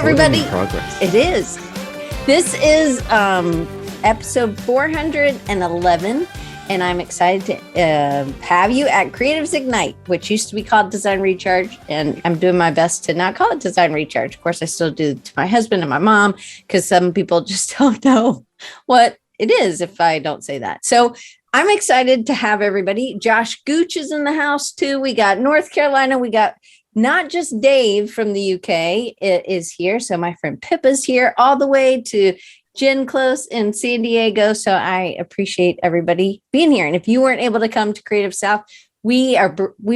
everybody. Progress. It is. This is episode 411, and I'm excited to have you at Creatives Ignite, which used to be called Design Recharge, and I'm doing my best to not call it Design Recharge. Of course, I still do it to my husband and my mom, because some people just don't know what it is if I don't say that. So I'm excited to have everybody. Josh Gooch is in the house, too. We got North Carolina. We got not just Dave from the UK is here. So my friend Pippa's here all the way to Jen Close in San Diego. So I appreciate everybody being here. And if you weren't able to come to Creative South, we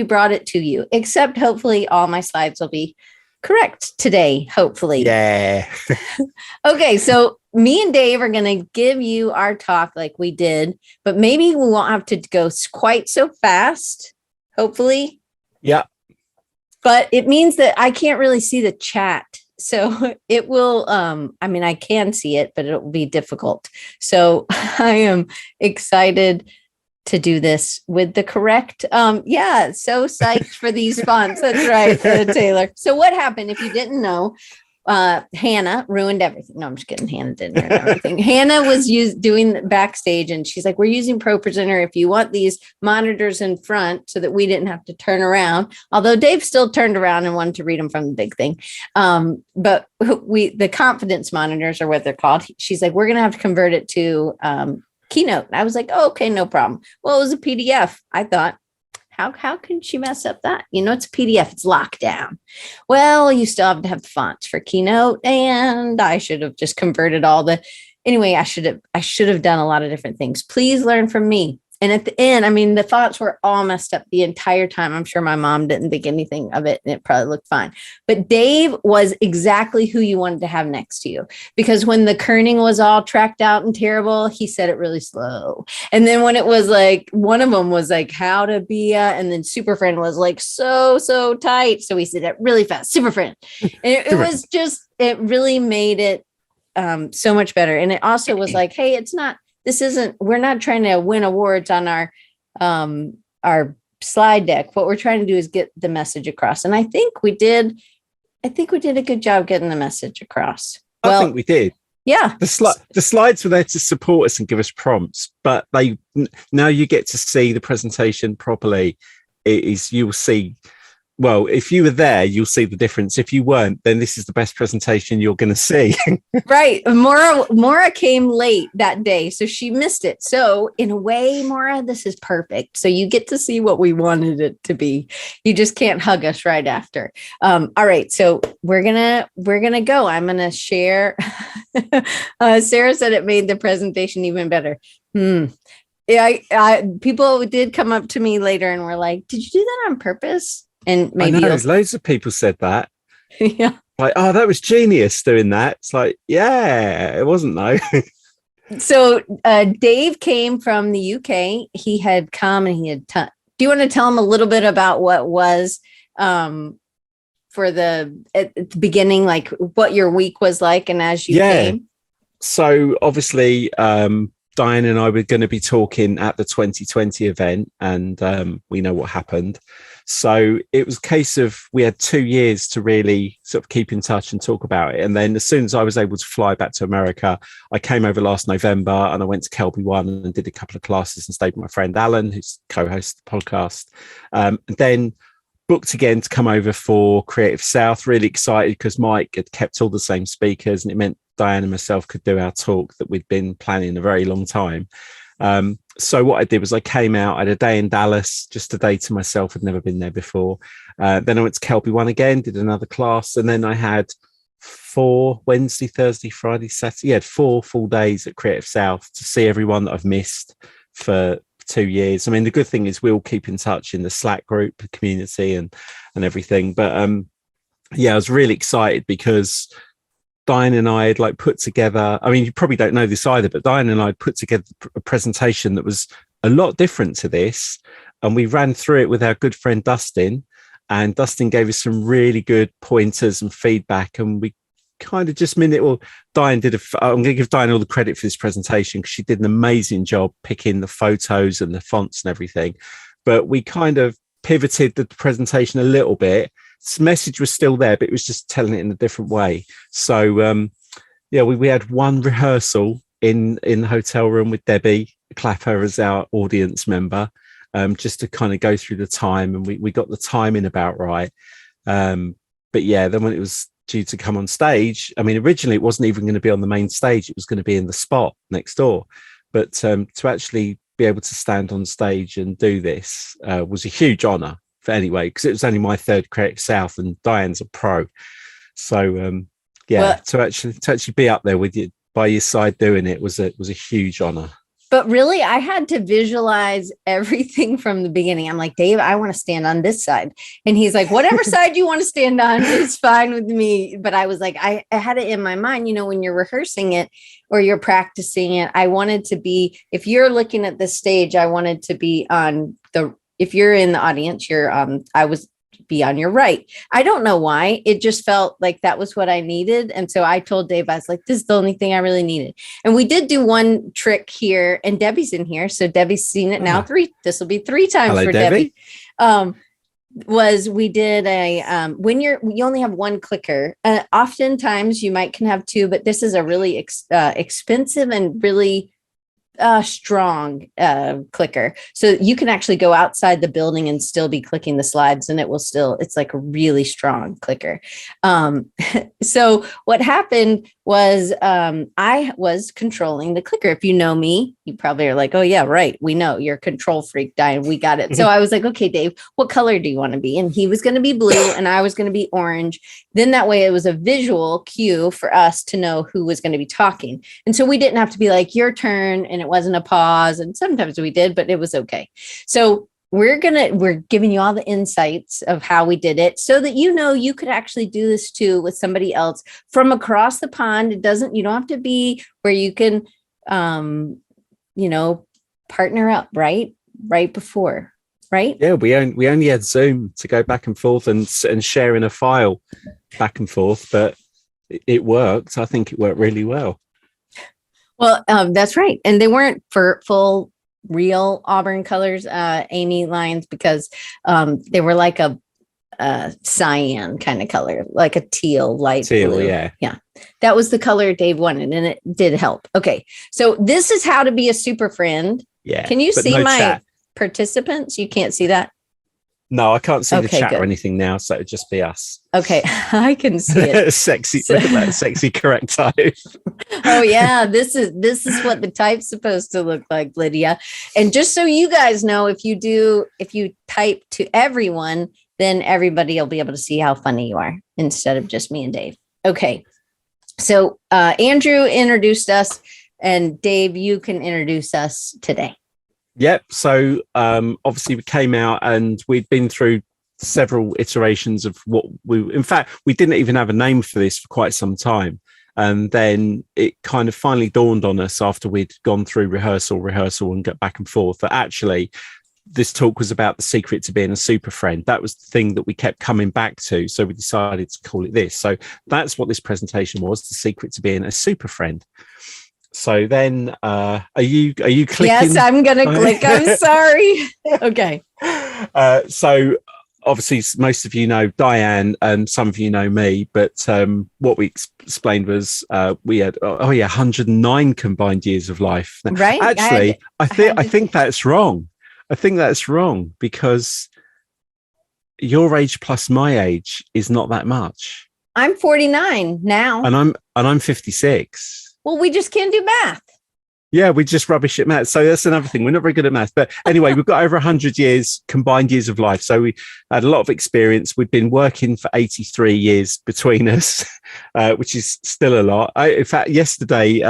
brought it to you, except hopefully all my slides will be correct today, hopefully. Yeah. Okay, so me and Dave are going to give you our talk like we did, but maybe we won't have to go quite so fast, hopefully. Yeah. But it means that I can't really see the chat. So it will, I can see it, but it will be difficult. So I am excited to do this with the correct. So psyched for these fonts. That's right, Taylor. So what happened, if you didn't know, Hannah ruined everything. No, I'm just kidding. Hannah didn't ruin everything. Hannah was doing backstage, and she's like, we're using Pro Presenter. If you want these monitors in front so that we didn't have to turn around, although Dave still turned around and wanted to read them from the big thing. But the confidence monitors are what they're called. She's like, we're going to have to convert it to Keynote. I was like, oh, okay, no problem. Well, it was a PDF. I thought, how can she mess up that? It's a PDF. It's locked down. Well, you still have to have the fonts for Keynote, and I should have just converted anyway, I should have done a lot of different things. Please learn from me. And at the end, the fonts were all messed up the entire time. I'm sure my mom didn't think anything of it, and it probably looked fine. But Dave was exactly who you wanted to have next to you, because when the kerning was all tracked out and terrible, he said it really slow. And then when it was like, one of them was like, how to be and then Superfriend was like so tight. So he said it really fast, Superfriend. And it was just, it really made it so much better. And it also was like, hey, we're not trying to win awards on our slide deck. What we're trying to do is get the message across. And I think we did a good job getting the message across. I think we did. Yeah. The slides were there to support us and give us prompts, but now you get to see the presentation properly. You'll see. Well, if you were there, you'll see the difference. If you weren't, then this is the best presentation you're going to see. Right. Maura came late that day, so she missed it. So in a way, Maura, this is perfect. So you get to see what we wanted it to be. You just can't hug us right after. All right. So we're gonna go. I'm gonna share. Sarah said it made the presentation even better. Yeah. People did come up to me later and were like, "Did you do that on purpose?" And maybe loads of people said that. Yeah. Like, oh, that was genius doing that. It's like, yeah, it wasn't though. So Dave came from the UK. He had come and he had do you want to tell him a little bit about what was at the beginning, like what your week was like and as you came? So obviously Diane and I were going to be talking at the 2020 event, and we know what happened. So it was a case of we had 2 years to really sort of keep in touch and talk about it. And then as soon as I was able to fly back to America, I came over last November and I went to Kelby One and did a couple of classes and stayed with my friend Alan, who's co-host the podcast. And then booked again to come over for Creative South. Really excited because Mike had kept all the same speakers, and it meant Diane and myself could do our talk that we'd been planning a very long time. So what I did was I came out, I had a day in Dallas, just a day to myself. I'd never been there before. Then I went to Kelby One again, did another class. And then I had 4 Wednesday, Thursday, Friday, Saturday. Yeah, 4 full days at Creative South to see everyone that I've missed for 2 years. The good thing is we'll keep in touch in the Slack group, the community and everything. But I was really excited because Diane and I had put together, you probably don't know this either, but Diane and I had put together a presentation that was a lot different to this. And we ran through it with our good friend Dustin, and Dustin gave us some really good pointers and feedback. And we kind of Diane I'm going to give Diane all the credit for this presentation because she did an amazing job picking the photos and the fonts and everything. But we kind of pivoted the presentation a little bit message was still there, but it was just telling it in a different way. So we had one rehearsal in the hotel room with Debbie Clapper as our audience member, just to kind of go through the time, and we got the timing about right. But yeah, then when it was due to come on stage, I mean, originally it wasn't even going to be on the main stage, it was going to be in the spot next door. But to actually be able to stand on stage and do this was a huge honor for anyway, because it was only my third Creative South and Diane's a pro. So to actually be up there with you by your side doing it was a huge honor. But really, I had to visualize everything from the beginning. I'm like, Dave, I want to stand on this side. And he's like, whatever side you want to stand on is fine with me. But I was like, I had it in my mind, when you're rehearsing it or you're practicing it, I wanted to be, if you're looking at the stage, I wanted to be if you're in the audience, I was be on your right. I don't know why. It just felt like that was what I needed. And so I told Dave, I was like, this is the only thing I really needed. And we did do one trick here, and Debbie's in here. So Debbie's seen it now this will be 3 times. Hello, for Debbie. We did when you only have one clicker, oftentimes you can have 2, but this is a really expensive and really strong clicker. So you can actually go outside the building and still be clicking the slides, and it's like a really strong clicker. So what happened was I was controlling the clicker. If you know me, you probably are like, oh yeah, right. We know you're a control freak, Diane. We got it. So I was like, okay, Dave, what color do you want to be? And he was going to be blue and I was going to be orange. Then that way it was a visual cue for us to know who was going to be talking. And so we didn't have to be like, your turn, and it wasn't a pause. And sometimes we did, but it was okay. So we're giving you all the insights of how we did it so that you could actually do this too with somebody else from across the pond. You don't have to be where you can partner up right before, right? Yeah, we only had Zoom to go back and forth and sharing a file back and forth, but it worked. I think it worked really well. Well, that's right. And they weren't for full real Auburn colors, Amy lines, because they were like a cyan kind of color, like a light teal. Yeah. That was the color Dave wanted, and it did help. Okay. So this is how to be a super friend. Yeah. Can you see my participants? You can't see that? No, I can't see the chat or anything now, so it'd just be us. Okay, I can see it. Sexy, look at that sexy correct type. Oh yeah, this is what the type's supposed to look like, Lydia. And just so you guys know, if you type to everyone, then everybody will be able to see how funny you are instead of just me and Dave. Okay, so Andrew introduced us, and Dave, you can introduce us today. Yep. So obviously we came out and we'd been through several iterations of in fact, we didn't even have a name for this for quite some time. And then it kind of finally dawned on us after we'd gone through rehearsal and get back and forth that actually this talk was about the secret to being a super friend. That was the thing that we kept coming back to. So we decided to call it this. So that's what this presentation was, the secret to being a super friend. So then, are you clicking? Yes, I'm going to click. I'm sorry. Okay. So obviously most of you know Diane and some of you know me, but what we explained was we had 109 combined years of life. Right. Actually, I think that's wrong. I think that's wrong because your age plus my age is not that much. I'm 49 now. And I'm 56. Well, we just can't do math. Yeah, we're just rubbish at math. So that's another thing. We're not very good at math. But anyway, we've got over 100 years, combined years of life. So we had a lot of experience. We've been working for 83 years between us, which is still a lot. In fact, yesterday,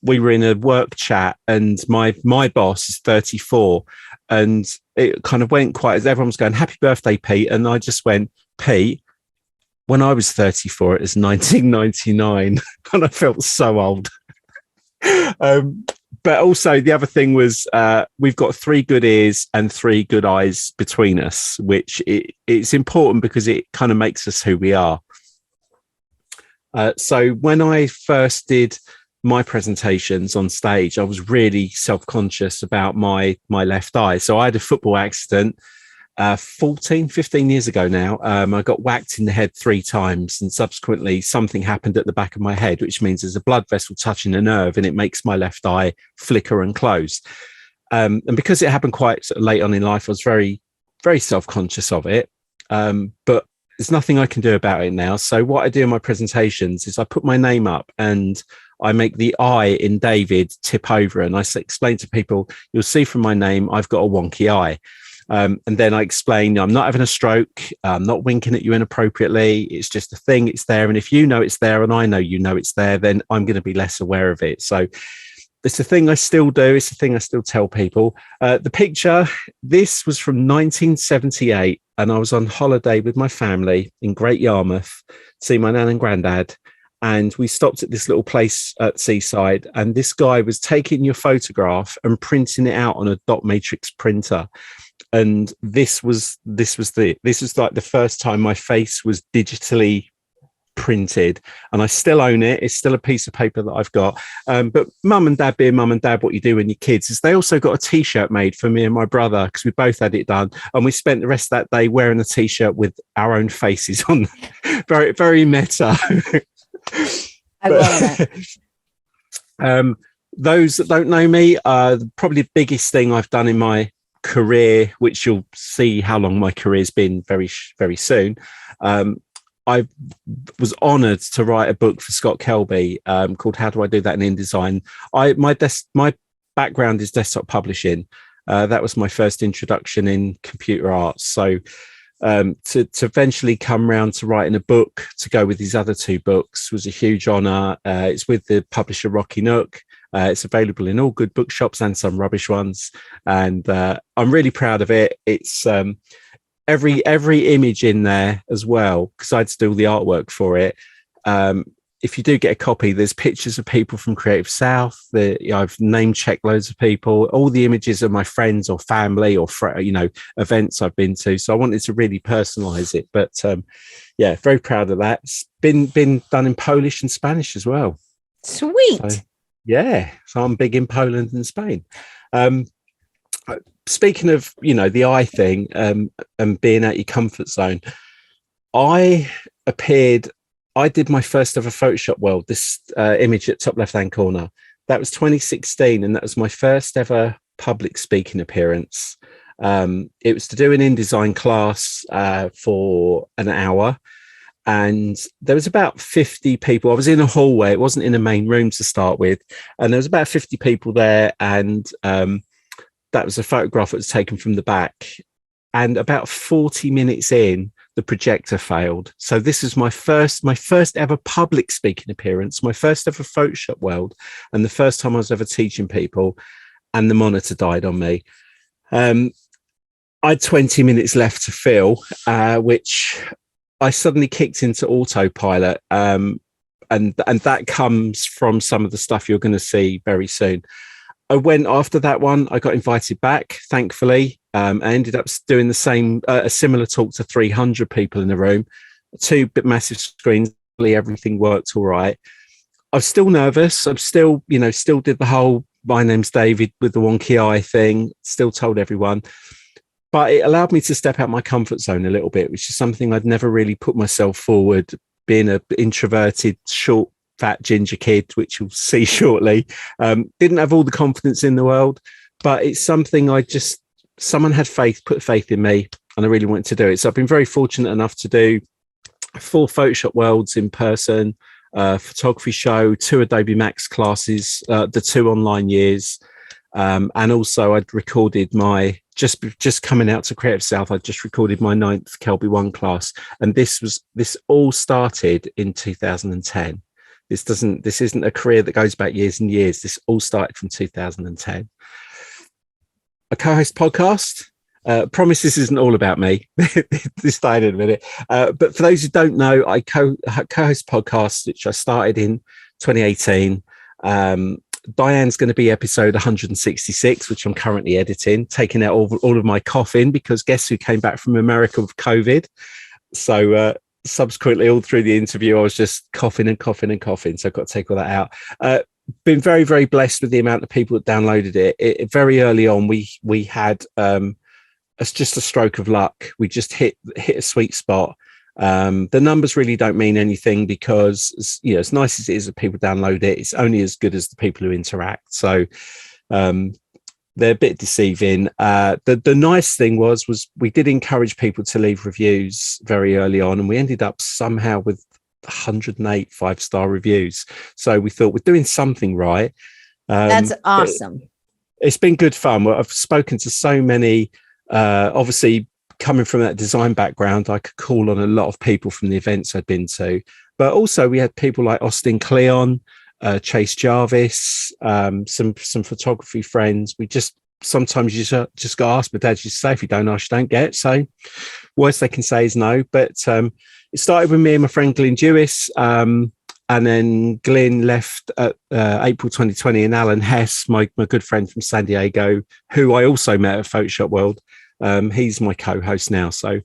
we were in a work chat and my boss is 34. And it kind of went quiet as everyone was going, happy birthday, Pete. And I just went, Pete, when I was 34, it was 1999, and I felt so old. But also the other thing was we've got 3 good ears and 3 good eyes between us, which it's important because it kind of makes us who we are. So when I first did my presentations on stage, I was really self-conscious about my left eye. So I had a football accident. 15 years ago now. I got whacked in the head 3 times, and subsequently something happened at the back of my head, which means there's a blood vessel touching a nerve and it makes my left eye flicker and close. And because it happened quite sort of late on in life, I was very, very self-conscious of it. But there's nothing I can do about it now. So what I do in my presentations is I put my name up and I make the I in David tip over, and I explain to people, you'll see from my name, I've got a wonky eye. And then I explain, I'm not having a stroke. I'm not winking at you inappropriately. It's just a thing. It's there. And if you know it's there and I know you know it's there, then I'm going to be less aware of it. So it's a thing I still do. It's a thing I still tell people. The picture, this was from 1978. And I was on holiday with my family in Great Yarmouth, see my nan and granddad. And we stopped at this little place at Seaside. And this guy was taking your photograph and printing it out on a dot matrix printer. And this was like the first time my face was digitally printed, and I still own it. It's still a piece of paper that I've got. But mum and dad, being mum and dad, what you do when your kids is they also got a t-shirt made for me and my brother, because we both had it done, and we spent the rest of that day wearing a t-shirt with our own faces on. Very, very meta. I love that. Those that don't know me, probably the biggest thing I've done in my career, which you'll see how long my career's been very, very soon. I was honoured to write a book for Scott Kelby called "How Do I Do That in InDesign?" My background is desktop publishing. That was my first introduction in computer arts. So to eventually come round to writing a book to go with these other 2 books was a huge honour. It's with the publisher Rocky Nook. It's available in all good bookshops and some rubbish ones. And I'm really proud of it. It's every image in there as well, because I'd still the artwork for it. If you do get a copy, there's pictures of people from Creative South. I've name checked loads of people. All the images are my friends or family or events I've been to. So I wanted to really personalize it. But yeah, very proud of that. It's been done in Polish and Spanish as well. Sweet. So, yeah, so I'm big in Poland and Spain. Speaking of, the eye thing and being out your comfort zone, I did my first ever Photoshop World, this image at top left-hand corner. That was 2016, and that was my first ever public speaking appearance. It was to do an InDesign class for an hour. And there was about 50 people. I was in a hallway. It wasn't in a main room to start with. And there was about 50 people there. And that was a photograph that was taken from the back. And about 40 minutes in, the projector failed. So this is my first ever public speaking appearance, my first ever Photoshop World, and the first time I was ever teaching people. And the monitor died on me. I had 20 minutes left to fill, which I suddenly kicked into autopilot, and that comes from some of the stuff you're going to see very soon. I went after that one. I got invited back, thankfully. I ended up doing the same, a similar talk to 300 people in the room, 2 massive screens. Everything worked all right. I was still nervous. I'm still, still did the whole "my name's David" with the wonky eye thing. Still told everyone. But it allowed me to step out my comfort zone a little bit, which is something I'd never really put myself forward, being an introverted, short, fat, ginger kid, which you'll see shortly. Didn't have all the confidence in the world, but it's something someone had put faith in me, and I really wanted to do it. So I've been very fortunate enough to do 4 Photoshop Worlds in person, photography show, 2 Adobe Max classes, the 2 online years. And also I'd recorded my, just coming out to Creative South, I just recorded my 9th Kelby 1 class. And this all started in 2010. This isn't a career that goes back years and years. This all started from 2010. A co-host podcast. Promise this isn't all about me. This died in a minute. But for those who don't know, I co-host podcasts, which I started in 2018. Diane's going to be episode 166, which I'm currently editing, taking out all of my coughing, because guess who came back from America with COVID? So subsequently, all through the interview, I was just coughing and coughing and coughing. So I've got to take all that out. Been very, very blessed with the amount of people that downloaded it. Very early on, we had it's just a stroke of luck. We just hit a sweet spot. The numbers really don't mean anything because, you know, as nice as it is that people download it, it's only as good as the people who interact. So they're a bit deceiving. The nice thing was we did encourage people to leave reviews very early on, and we ended up somehow with 108 5-star reviews. So we thought we're doing something right. That's awesome. It's been good fun. I've spoken to so many, obviously coming from that design background, I could call on a lot of people from the events I'd been to, but also we had people like Austin Cleon, Chase Jarvis, some photography friends. We sometimes you just got asked, but Dad, you say if you don't ask, you don't get. So worst they can say is no. But it started with me and my friend Glyn Dewis, and then Glyn left at April 2020, and Alan Hess, my good friend from San Diego, who I also met at Photoshop World. He's my co-host now. So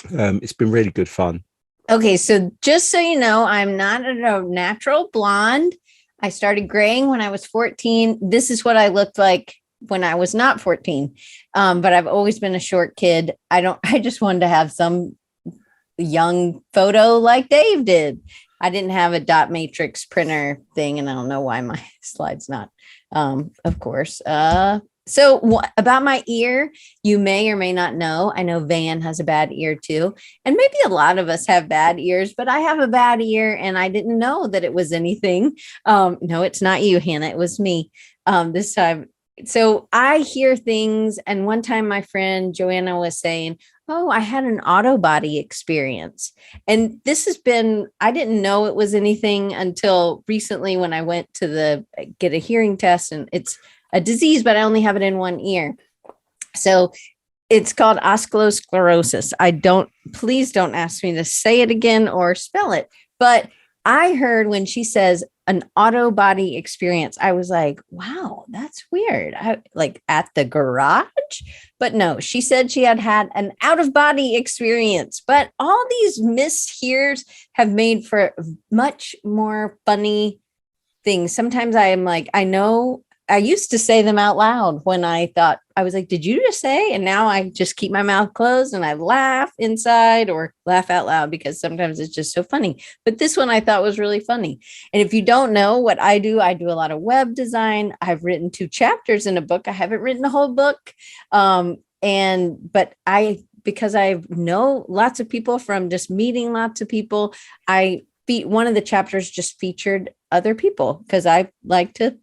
it's been really good fun. Okay, so just so you know, I'm not a natural blonde. I started graying when I was 14. This is what I looked like when I was not 14. But I've always been a short kid. I just wanted to have some young photo like Dave did. I didn't have a dot matrix printer thing, and I don't know why my slide's not, of course. So about my ear, you may or may not know. I know Van has a bad ear too. And maybe a lot of us have bad ears, but I have a bad ear and I didn't know that it was anything. No, it's not you, Hannah. It was me this time. So I hear things. And one time my friend Joanna was saying, oh, I had an auto body experience. And this has been, I didn't know it was anything until recently when I went to get a hearing test, and it's a disease, but I only have it in one ear. So it's called osculosclerosis. Please don't ask me to say it again or spell it. But I heard when she says an auto body experience, I was like, wow, that's weird. Like at the garage. But no, she said she had an out of body experience. But all these mishears have made for much more funny things. Sometimes I am like, I used to say them out loud when I thought, I was like, did you just say? And now I just keep my mouth closed and I laugh inside or laugh out loud because sometimes it's just so funny. But this one I thought was really funny. And if you don't know what I do a lot of web design. I've written 2 chapters in a book. I haven't written a whole book. Because I know lots of people from just meeting lots of people, one of the chapters just featured other people because I like to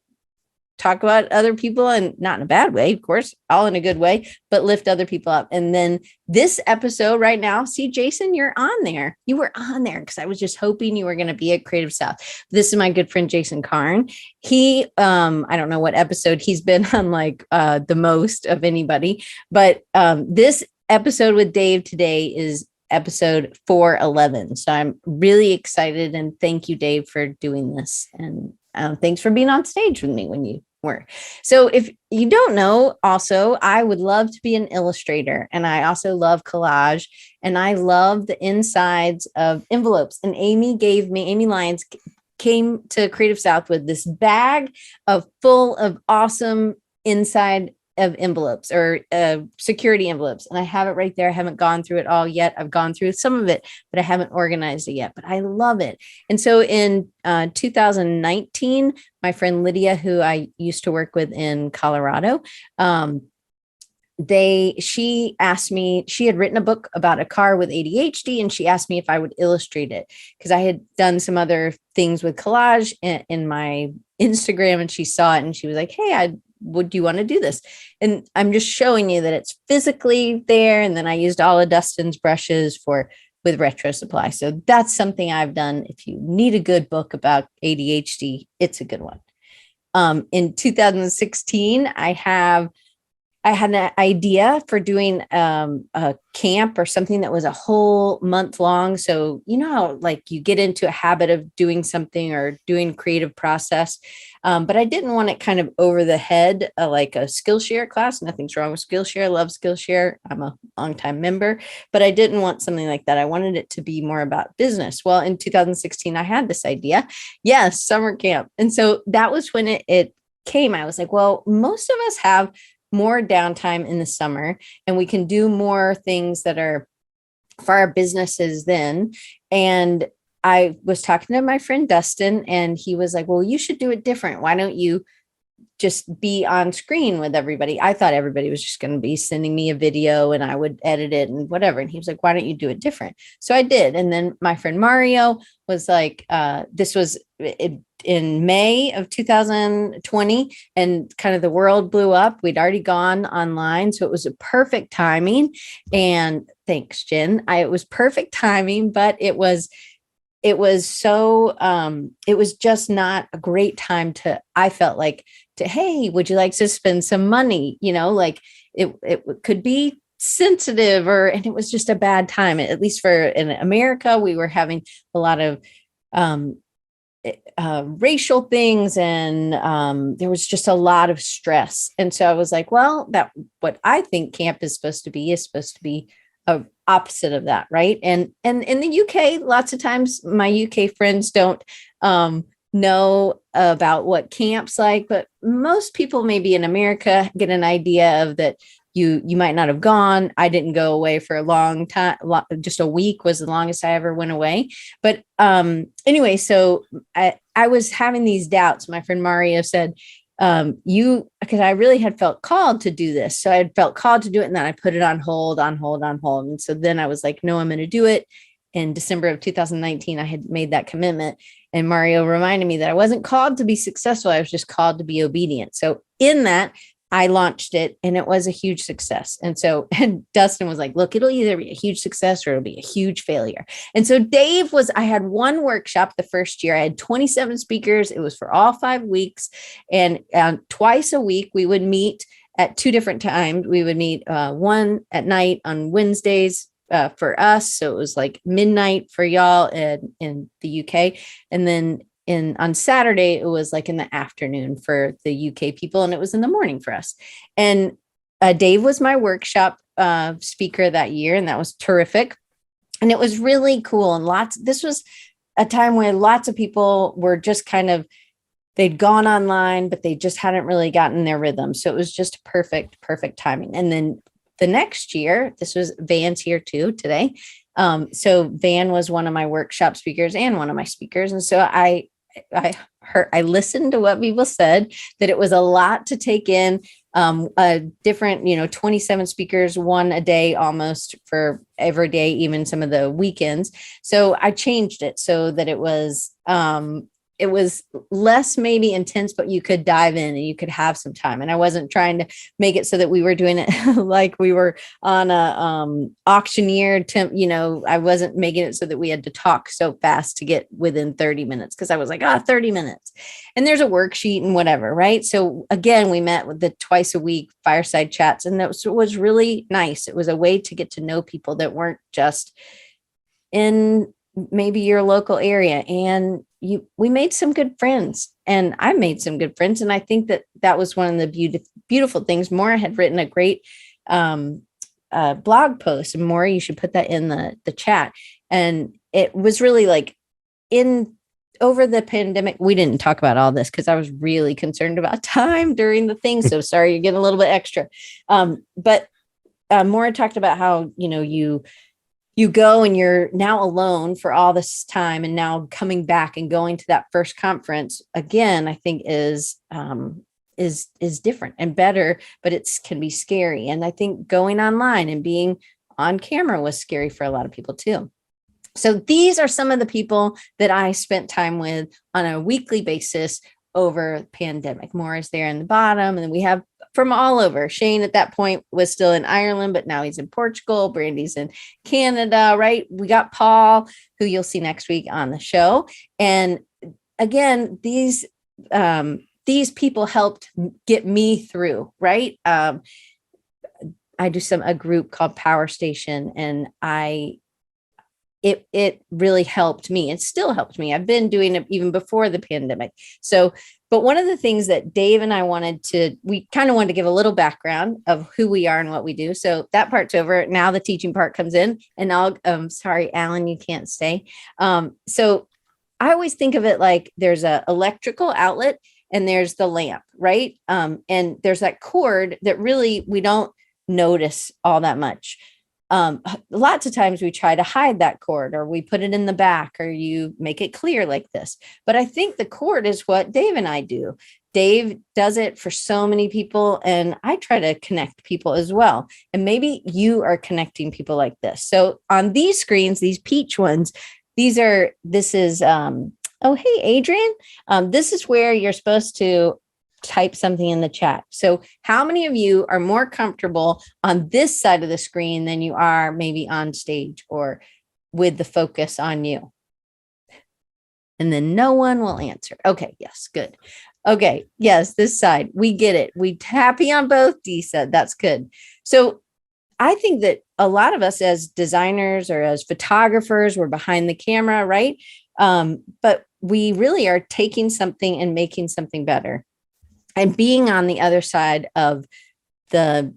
talk about other people, and not in a bad way, of course, all in a good way, but lift other people up. And then this episode right now, see, Jason, you're on there. You were on there because I was just hoping you were going to be at Creative South. This is my good friend, Jason Karn. He, I don't know what episode he's been on, like the most of anybody, but this episode with Dave today is episode 411. So I'm really excited, and thank you, Dave, for doing this. And thanks for being on stage with me when you were. So if you don't know, also, I would love to be an illustrator, and I also love collage, and I love the insides of envelopes. And Amy Lyons came to Creative South with this bag full of awesome inside of envelopes or security envelopes. And I have it right there. I haven't gone through it all yet. I've gone through some of it, but I haven't organized it yet, but I love it. And so in 2019, my friend Lydia, who I used to work with in Colorado, she asked me, she had written a book about a car with ADHD, and she asked me if I would illustrate it because I had done some other things with collage in my Instagram, and she saw it and she was like, hey, would you want to do this? And I'm just showing you that it's physically there. And then I used all of Dustin's brushes with Retro Supply. So that's something I've done. If you need a good book about ADHD, it's a good one. In 2016, I had an idea for doing a camp or something that was a whole month long. So, you know, how, like, you get into a habit of doing something or doing creative process. But I didn't want it kind of over the head, like a Skillshare class. Nothing's wrong with Skillshare. I love Skillshare. I'm a longtime member, but I didn't want something like that. I wanted it to be more about business. Well, in 2016, I had this idea. Yes, summer camp. And so that was when it came. I was like, well, most of us have more downtime in the summer, and we can do more things that are for our businesses then. And I was talking to my friend Dustin, and he was like, well, you should do it different. Why don't you just be on screen with everybody? I thought everybody was just going to be sending me a video and I would edit it and whatever. And he was like, why don't you do it different? So I did. And then my friend Mario was like, this was in May of 2020, and kind of the world blew up. We'd already gone online. So it was a perfect timing. And thanks, Jen. It was perfect timing, but it was so it was just not a great time to, I felt like, to, hey, would you like to spend some money? Like it could be sensitive, and it was just a bad time. At least in America, we were having a lot of racial things, and there was just a lot of stress. And so I was like, well, what I think camp is supposed to be a opposite of that, right? And in the UK, lots of times my UK friends don't know about what camp's like, but most people maybe in America get an idea of that. You might not have gone. I didn't go away for a long time. Just a week was the longest I ever went away. But anyway, so I was having these doubts. My friend Mario said, because I really had felt called to do this. So I had felt called to do it. And then I put it on hold. And so then I was like, no, I'm going to do it. In December of 2019, I had made that commitment. And Mario reminded me that I wasn't called to be successful. I was just called to be obedient. So in that, I launched it, and it was a huge success. And so, and Dustin was like, look, it'll either be a huge success or it'll be a huge failure. And so I had one workshop the first year. I had 27 speakers. It was for all 5 weeks. And twice a week, we would meet at 2 different times. We would meet one at night on Wednesdays for us. So it was like midnight for y'all in the UK. And then on Saturday, it was like in the afternoon for the UK people, and it was in the morning for us. And Dave was my workshop speaker that year, and that was terrific. And it was really cool. And this was a time where lots of people were just they'd gone online, but they just hadn't really gotten their rhythm. So it was just perfect timing. And then the next year, this was Van's here too today. So Van was one of my workshop speakers and one of my speakers. And so I listened to what people said, that it was a lot to take in, a different, 27 speakers, one a day almost for every day, even some of the weekends. So I changed it so that it was less maybe intense, but you could dive in and you could have some time. And I wasn't trying to make it so that we were doing it like we were on a auctioneer I wasn't making it so that we had to talk so fast to get within 30 minutes, because I was like, 30 minutes. And there's a worksheet and whatever, right? So again, we met with the twice a week fireside chats, and that was really nice. It was a way to get to know people that weren't just in maybe your local area. And we made some good friends, and I made some good friends. And I think that was one of the beautiful things. Maura had written a great blog post, and Maura, you should put that in the chat. And it was really like over the pandemic, we didn't talk about all this because I was really concerned about time during the thing. So sorry, you're getting a little bit extra. But Maura talked about how, you go and you're now alone for all this time, and now coming back and going to that first conference again, I think is different and better, but can be scary. And I think going online and being on camera was scary for a lot of people too. So these are some of the people that I spent time with on a weekly basis over the pandemic. Maura's there in the bottom, and then we have from all over. Shane at that point was still in Ireland, but now he's in Portugal. Brandy's in Canada, right? We got Paul, who you'll see next week on the show. And again, these people helped get me through, right? I do a group called Power Station, and it really helped me. It still helped me. I've been doing it even before the pandemic. So, but one of the things that Dave and I we kind of wanted to give a little background of who we are and what we do. So that part's over. Now the teaching part comes in, and sorry, Alan, you can't stay. So I always think of it like there's a electrical outlet, and there's the lamp, right? And there's that cord that really we don't notice all that much. Lots of times we try to hide that cord, or we put it in the back, or you make it clear like this. But I think the cord is what Dave and I do. Dave does it for so many people, and I try to connect people as well. And maybe you are connecting people like this. So on these screens, these peach ones, this is, oh, hey, Adrian. This is where you're supposed to type something in the chat. So how many of you are more comfortable on this side of the screen than you are maybe on stage or with the focus on you? And then no one will answer. Okay, yes, good. Okay, yes, this side, we get it. We happy on both, Dee said. That's good. So I think that a lot of us as designers or as photographers, we're behind the camera, right? But we really are taking something and making something better. And being on the other side of the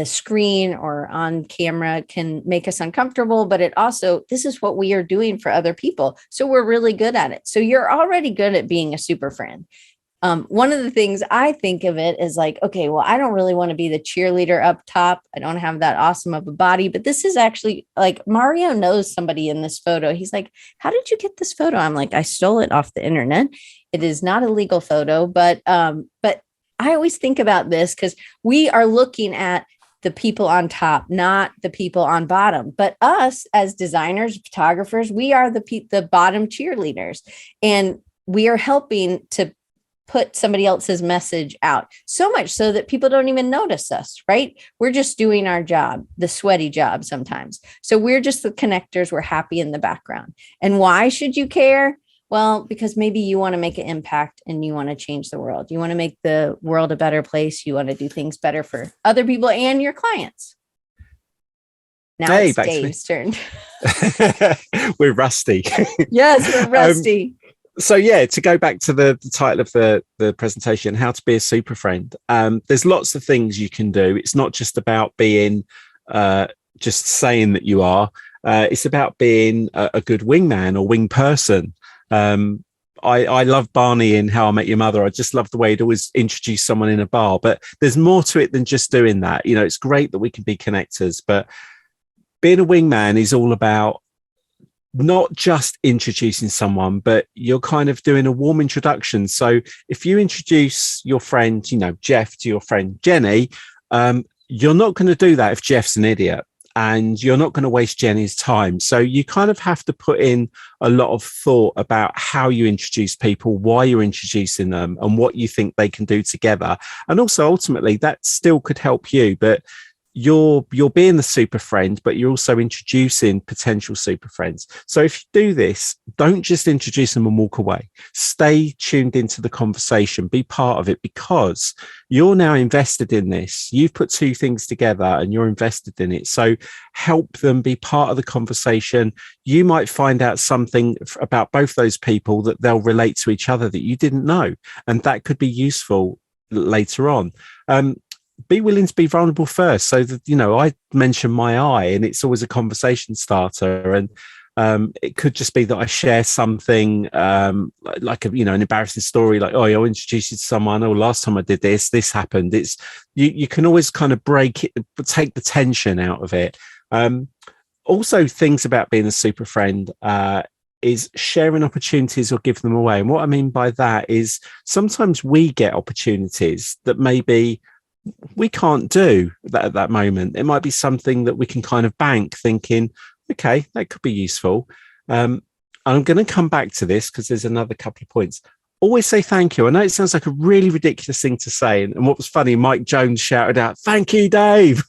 screen or on camera can make us uncomfortable, but it also, this is what we are doing for other people. So we're really good at it. So you're already good at being a super friend. One of the things I think of it is like, okay, well, I don't really want to be the cheerleader up top. I don't have that awesome of a body, but this is actually like Mario knows somebody in this photo. He's like, how did you get this photo? I'm like, I stole it off the internet. It is not a legal photo, but I always think about this because we are looking at the people on top, not the people on bottom. But us as designers, photographers, we are the bottom cheerleaders, and we are helping to put somebody else's message out, so much so that people don't even notice us, right? We're just doing our job, the sweaty job sometimes. So we're just the connectors. We're happy in the background. And why should you care? Well, because maybe you want to make an impact and you want to change the world. You want to make the world a better place. You want to do things better for other people and your clients. Now Dave, it's Dave's turn. We're rusty. Yes, we're rusty. So yeah, to go back to the title of the presentation, how to be a super friend. There's lots of things you can do. It's not just about being just saying that you are. It's about being a good wingman or wing person. I love Barney in How I Met Your Mother. I just love the way he'd always introduce someone in a bar, but there's more to it than just doing that. You know, it's great that we can be connectors, but being a wingman is all about not just introducing someone, but you're kind of doing a warm introduction. So if you introduce your friend, you know, Jeff to your friend Jenny, you're not going to do that if Jeff's an idiot. And you're not going to waste Jenny's time. So you kind of have to put in a lot of thought about how you introduce people, why you're introducing them, and what you think they can do together. And also, ultimately, that still could help you. But you're being the super friend, but you're also introducing potential super friends. So if you do this, don't just introduce them and walk away. Stay tuned into the conversation, be part of it, because you're now invested in this. You've put two things together and you're invested in it. So help them be part of the conversation. You might find out something about both those people that they'll relate to each other that you didn't know, and that could be useful later on. Be willing to be vulnerable first. So that, you know, I mentioned my eye and it's always a conversation starter. And it could just be that I share something like an embarrassing story, like, oh, I'll introduce you to someone. Oh, last time I did this happened. It's you can always kind of break it, take the tension out of it. Also, things about being a super friend is sharing opportunities or give them away. And what I mean by that is sometimes we get opportunities that maybe we can't do that at that moment. It might be something that we can kind of bank, thinking, okay, that could be useful. And I'm going to come back to this because there's another couple of points. Always say thank you. I know it sounds like a really ridiculous thing to say. And what was funny, Mike Jones shouted out, "Thank you, Dave,"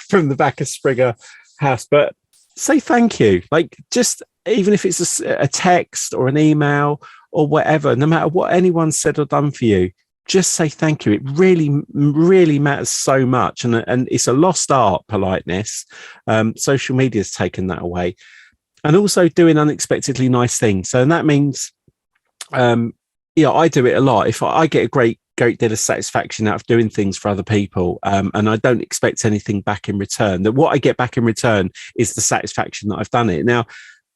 from the back of Springer House. But say thank you. Like, just even if it's a text or an email or whatever, no matter what anyone said or done for you, just say thank you. It really, really matters so much. And it's a lost art, politeness. Social media has taken that away. And also doing unexpectedly nice things. So, and that means, I do it a lot. If I get a great deal of satisfaction out of doing things for other people, and I don't expect anything back in return, that what I get back in return is the satisfaction that I've done it. Now,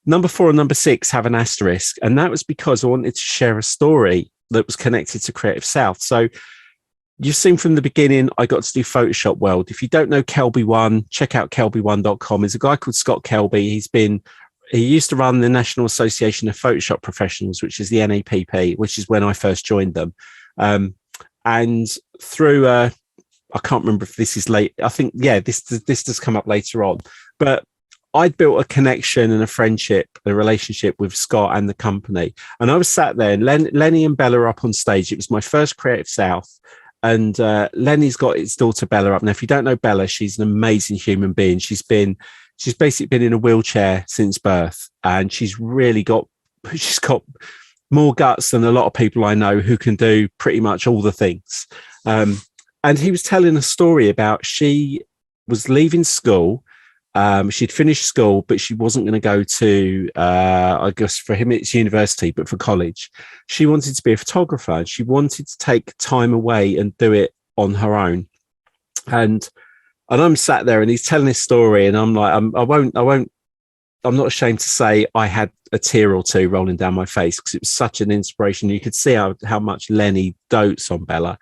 number 4 and number 6 have an asterisk. And that was because I wanted to share a story that was connected to Creative South. So you've seen from the beginning, I got to do Photoshop World. If you don't know Kelby One, check out kelby1.com. There's a guy called Scott Kelby. He used to run the National Association of Photoshop Professionals, which is the NAPP, which is when I first joined them. And through, I can't remember if this is late. I think, yeah, this does come up later on. But I'd built a connection and a friendship, a relationship with Scott and the company. And I was sat there, and Lenny and Bella are up on stage. It was my first Creative South. And Lenny's got his daughter Bella up. Now, if you don't know Bella, she's an amazing human being. She's basically been in a wheelchair since birth, and she's got more guts than a lot of people I know who can do pretty much all the things. And he was telling a story about she was leaving school. She'd finished school, but she wasn't going to go to, I guess for him, it's university, but for college. She wanted to be a photographer, and she wanted to take time away and do it on her own. And I'm sat there, and he's telling this story, and I'm like, I'm not ashamed to say I had a tear or two rolling down my face, because it was such an inspiration. You could see how much Lenny dotes on Bella.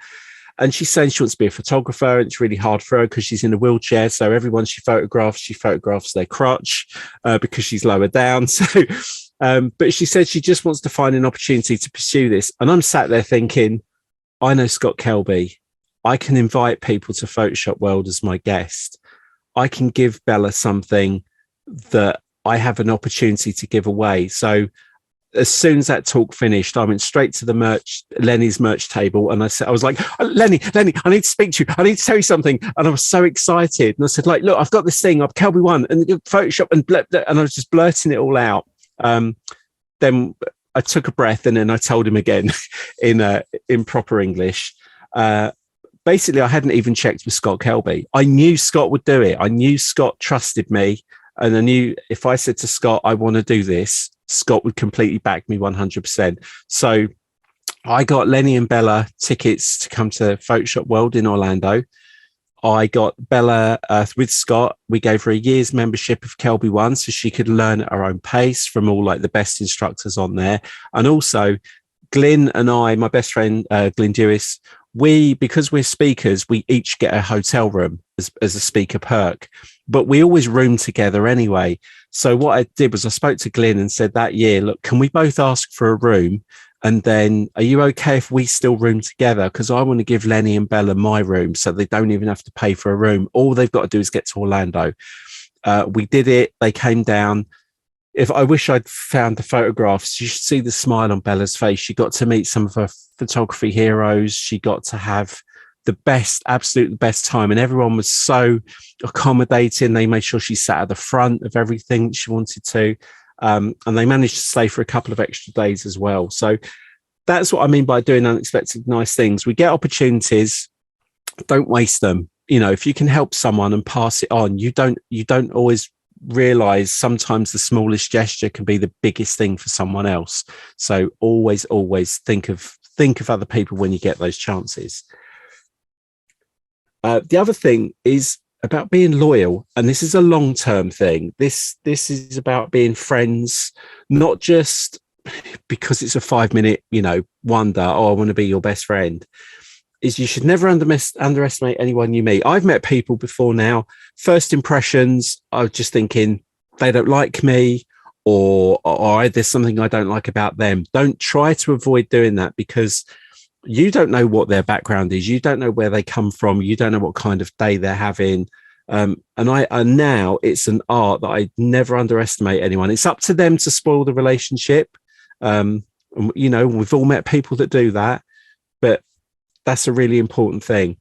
And she's saying she wants to be a photographer, and it's really hard for her because she's in a wheelchair. So everyone she photographs their crotch because she's lower down. So, but she said she just wants to find an opportunity to pursue this. And I'm sat there thinking, I know Scott Kelby. I can invite people to Photoshop World as my guest. I can give Bella something that I have an opportunity to give away. So as soon as that talk finished, I went straight to Lenny's merch table, and I was like, Lenny, I need to speak to you. I need to tell you something. And I was so excited. And I said, like, look, I've got this thing. I've Kelby One and Photoshop and I was just blurting it all out. Then I took a breath, and then I told him again in proper English. Basically, I hadn't even checked with Scott Kelby. I knew Scott would do it. I knew Scott trusted me. And I knew if I said to Scott, I want to do this, Scott would completely back me 100%. So I got Lenny and Bella tickets to come to Photoshop World in Orlando. I got Bella with Scott. We gave her a year's membership of Kelby One so she could learn at her own pace from all like the best instructors on there. And also Glyn and I, my best friend, Glyn Dewis, because we're speakers, we each get a hotel room as a speaker perk, but we always room together anyway. So what I did was I spoke to Glyn and said that year, look, can we both ask for a room? And then are you okay if we still room together? Because I want to give Lenny and Bella my room so they don't even have to pay for a room. All they've got to do is get to Orlando. We did it. They came down. I wish I'd found the photographs. You should see the smile on Bella's face. She got to meet some of her photography heroes. She got to have the best, absolute best time. And everyone was so accommodating. They made sure she sat at the front of everything she wanted to. And they managed to stay for a couple of extra days as well. So that's what I mean by doing unexpected nice things. We get opportunities, don't waste them. You know, if you can help someone and pass it on, you don't always realize sometimes the smallest gesture can be the biggest thing for someone else. So always think of other people when you get those chances. The other thing is about being loyal, and this is a long-term thing. This is about being friends, not just because it's a 5-minute, wonder, oh, I want to be your best friend. Is you should never underestimate anyone you meet. I've met people before now. First impressions, I was just thinking they don't like me, or there's something I don't like about them. Don't try to avoid doing that, because you don't know what their background is. You don't know where they come from. You don't know what kind of day they're having. And now it's an art that I never underestimate anyone. It's up to them to spoil the relationship. We've all met people that do that, but that's a really important thing.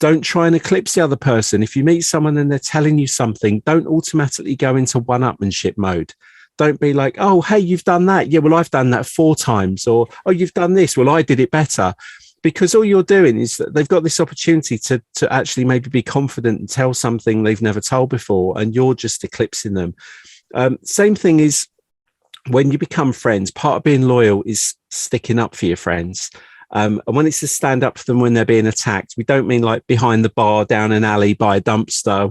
Don't try and eclipse the other person. If you meet someone and they're telling you something, don't automatically go into one-upmanship mode. Don't be like, oh, hey, you've done that. Yeah, well, I've done that 4 times. Or, oh, you've done this. Well, I did it better. Because all you're doing is that they've got this opportunity to actually maybe be confident and tell something they've never told before, and you're just eclipsing them. Same thing is when you become friends, part of being loyal is sticking up for your friends. And when it's to stand up for them when they're being attacked, we don't mean like behind the bar, down an alley, by a dumpster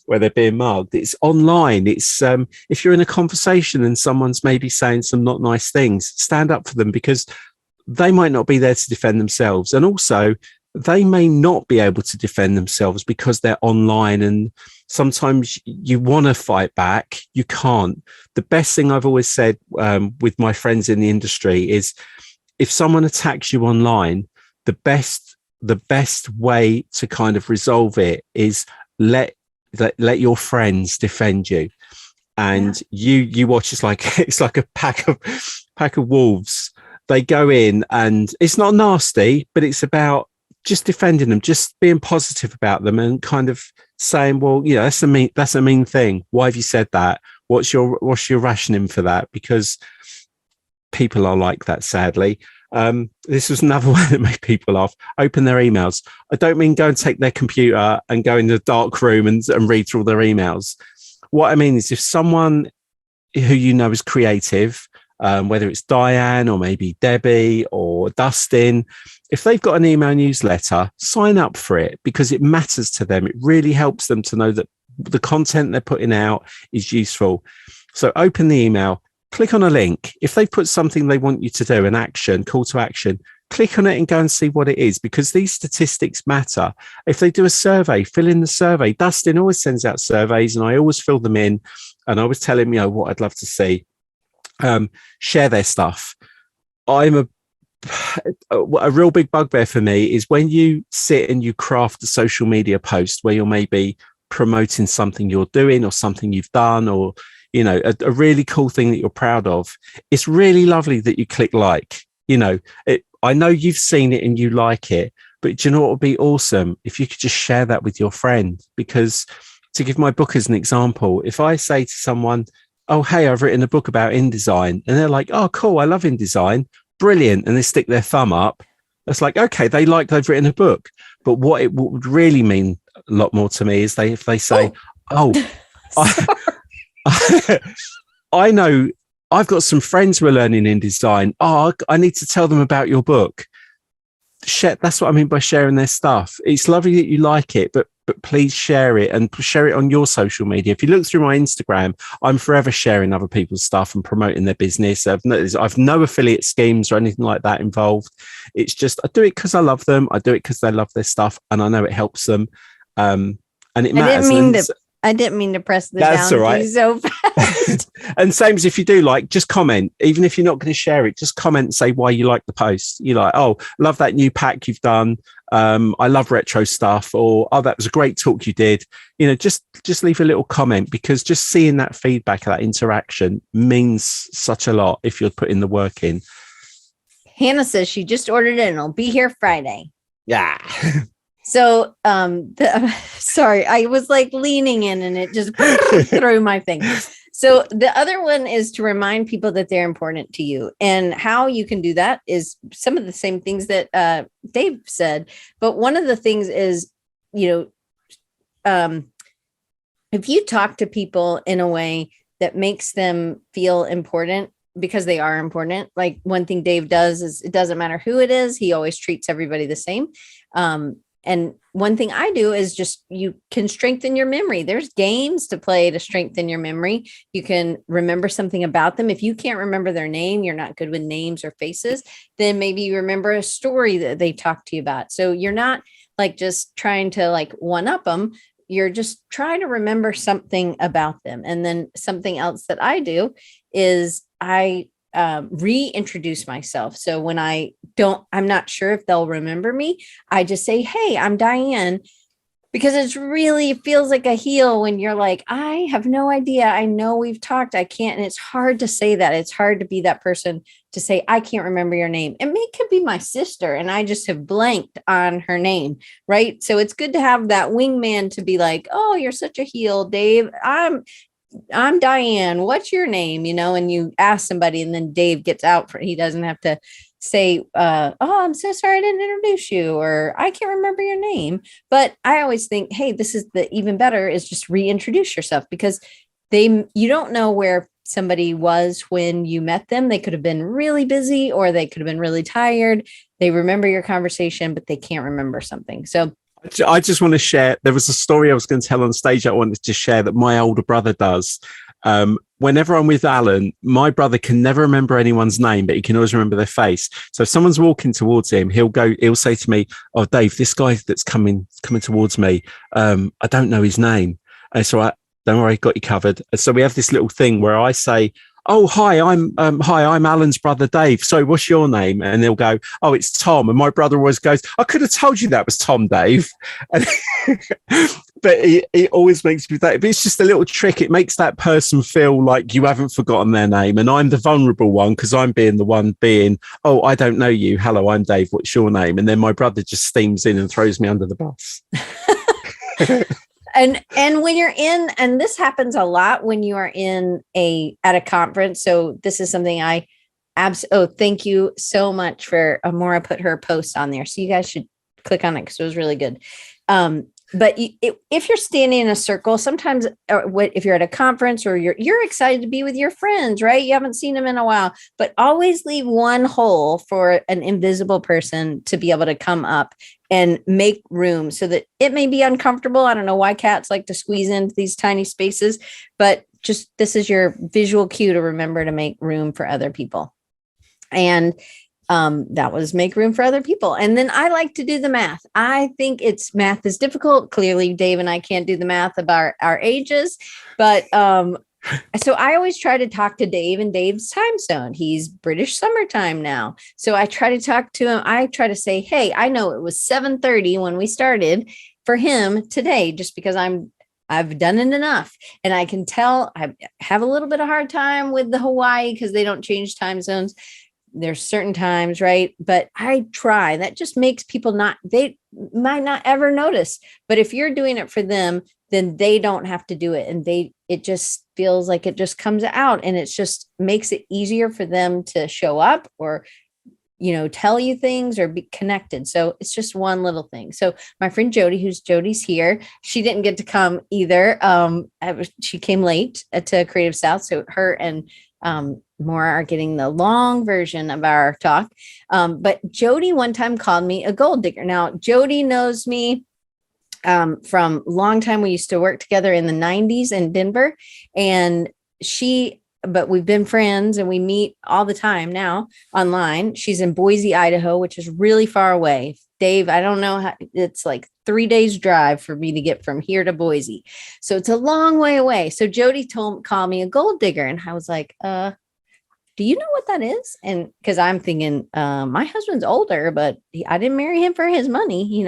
where they're being mugged. It's online. It's if you're in a conversation and someone's maybe saying some not nice things, stand up for them, because they might not be there to defend themselves. And also, they may not be able to defend themselves because they're online, and sometimes you want to fight back, you can't. The best thing I've always said with my friends in the industry is, if someone attacks you online, the best way to kind of resolve it is let your friends defend you. And you watch, it's like a pack of wolves. They go in, and it's not nasty, but it's about just defending them, just being positive about them, and kind of saying, well, that's a mean thing. Why have you said that? What's your rationing for that? Because people are like that, sadly. This was another one that made people laugh. Open their emails. I don't mean go and take their computer and go in the dark room and read through all their emails. What I mean is, if someone who you know is creative, whether it's Diane or maybe Debbie or Dustin, if they've got an email newsletter, sign up for it, because it matters to them. It really helps them to know that the content they're putting out is useful. So open the email, click on a link. If they've put something they want you to do, an action, call to action, click on it and go and see what it is, because these statistics matter. If they do a survey, fill in the survey. Dustin always sends out surveys, and I always fill them in, and I always tell him, what I'd love to see. Share their stuff. A real big bugbear for me is when you sit and you craft a social media post where you're maybe promoting something you're doing or something you've done, or a really cool thing that you're proud of. It's really lovely that you click like. I know you've seen it and you like it, but do you know what would be awesome? If you could just share that with your friend. Because, to give my book as an example, if I say to someone, oh, hey, I've written a book about InDesign, and they're like, oh, cool, I love InDesign, brilliant, and they stick their thumb up, it's like, okay, they've written a book. But what it would really mean a lot more to me is if they say, I know I've got some friends who are learning InDesign. Oh, I need to tell them about your book. That's what I mean by sharing their stuff. It's lovely that you like it, but please share it, and share it on your social media. If you look through my Instagram, I'm forever sharing other people's stuff and promoting their business. I've no affiliate schemes or anything like that involved. It's just, I do it because I love them. I do it because they love their stuff, and I know it helps them. And it matters. I didn't mean to press the That's down all right. so fast. And same as if you do like, just comment. Even if you're not going to share it, just comment and say why you like the post. You're like, oh, love that new pack you've done. I love retro stuff. Or, oh, that was a great talk you did. Just leave a little comment, because just seeing that feedback, that interaction means such a lot if you're putting the work in. Hannah says she just ordered it and it'll be here Friday. Yeah. So, sorry, I was like leaning in and it just threw my thing. So the other one is to remind people that they're important to you, and how you can do that is some of the same things that Dave said. But one of the things is, if you talk to people in a way that makes them feel important, because they are important. Like, one thing Dave does is, it doesn't matter who it is, he always treats everybody the same. And one thing I do is just, you can strengthen your memory. There's games to play to strengthen your memory. You can remember something about them. If you can't remember their name, you're not good with names or faces, then maybe you remember a story that they talked to you about. So you're not like just trying to like one up them. You're just trying to remember something about them. And then something else that I do is I reintroduce myself. So when I'm not sure if they'll remember me, I just say, hey, I'm Diane, because it feels like a heel when you're like, I have no idea. I know we've talked. I can't. And it's hard to say that. It's hard to be that person to say, I can't remember your name. It could be my sister, and I just have blanked on her name. Right. So it's good to have that wingman to be like, oh, you're such a heel, Dave. I'm Diane. What's your name? And you ask somebody, and then Dave gets out he doesn't have to say, oh, I'm so sorry I didn't introduce you, or I can't remember your name. But I always think, hey, this is the even better is just reintroduce yourself, because you don't know where somebody was when you met them. They could have been really busy, or they could have been really tired. They remember your conversation, but they can't remember something. So I just want to share, there was a story I was going to tell on stage I wanted to share that my older brother does. whenever I'm with Alan, my brother can never remember anyone's name, but he can always remember their face. So if someone's walking towards him, he'll say to me, "Oh, Dave, this guy that's coming towards me, I don't know his name." And so don't worry, got you covered. And so we have this little thing where I say, "Oh, hi, I'm Alan's brother, Dave. So what's your name?" And they'll go, "Oh, it's Tom." And my brother always goes, "I could have told you that was Tom, Dave." And but it always makes me that. But it's just a little trick. It makes that person feel like you haven't forgotten their name. And I'm the vulnerable one because I'm being the one being, "Oh, I don't know you. Hello, I'm Dave. What's your name?" And then my brother just steams in and throws me under the bus. And when you're in, and this happens a lot when you are at a conference. So this is something thank you so much for Amora put her post on there. So you guys should click on it because it was really good. But if you're standing in a circle, sometimes if you're at a conference or you're excited to be with your friends, right? You haven't seen them in a while, but always leave one hole for an invisible person to be able to come up and make room so that it may be uncomfortable. I don't know why cats like to squeeze into these tiny spaces, but just this is your visual cue to remember to make room for other people. And that was make room for other people. And then I like to do the math. I think math is difficult. Clearly, Dave and I can't do the math about our ages, but so I always try to talk to Dave in Dave's time zone. He's British summertime now. So I try to talk to him. I try to say, "Hey, I know it was 7:30 when we started for him today, just because I've done it enough. And I can tell I have a little bit of hard time with the Hawaii because they don't change time zones. There's certain times, right? But I try. That just makes people they might not ever notice. But if you're doing it for them, then they don't have to do it. And it just feels like it just comes out, and it just makes it easier for them to show up or, tell you things or be connected. So it's just one little thing. So my friend Jody's here. She didn't get to come either. She came late to Creative South. So her and Maura are getting the long version of our talk. But Jody one time called me a gold digger. Now, Jody knows me from a long time. We used to work together in the 90s in Denver. But we've been friends and we meet all the time now online. She's in Boise, Idaho, which is really far away. Dave, I don't know how, it's like 3 days drive for me to get from here to Boise. So it's a long way away. So Jody called me a gold digger. And I was like, do you know what that is? And because I'm thinking, my husband's older, but I didn't marry him for his money,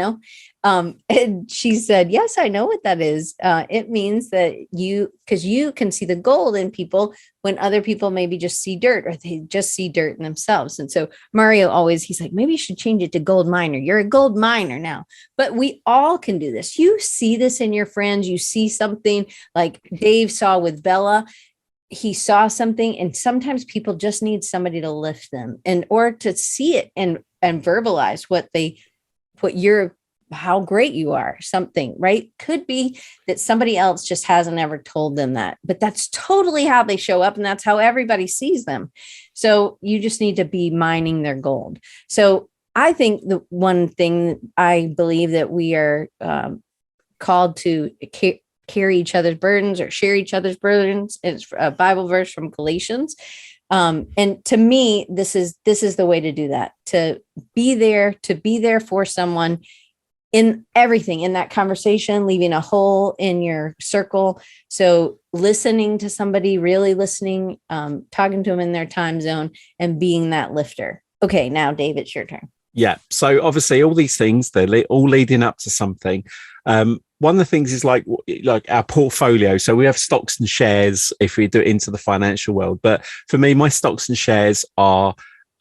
and she said, yes, I know what that is. It means that because you can see the gold in people when other people maybe just see dirt, or they just see dirt in themselves. And so Mario he's like, maybe you should change it to gold miner. You're a gold miner now. But we all can do this. You see this in your friends. You see something like Dave saw with Bella. He saw something, and sometimes people just need somebody to lift them or to see it and verbalize how great you are, something, right? Could be that somebody else just hasn't ever told them that, but that's totally how they show up. And that's how everybody sees them. So you just need to be mining their gold. So I think the one thing I believe that we are called to carry each other's burdens or share each other's burdens. It's a Bible verse from Galatians. And to me, this is the way to do that, to be there for someone in everything, in that conversation, leaving a hole in your circle. So listening to somebody, really listening, talking to them in their time zone and being that lifter. Okay, now Dave, it's your turn. Yeah. So obviously all these things, they're all leading up to something. One of the things is like our portfolio. So we have stocks and shares if we do it into the financial world. But for me, my stocks and shares are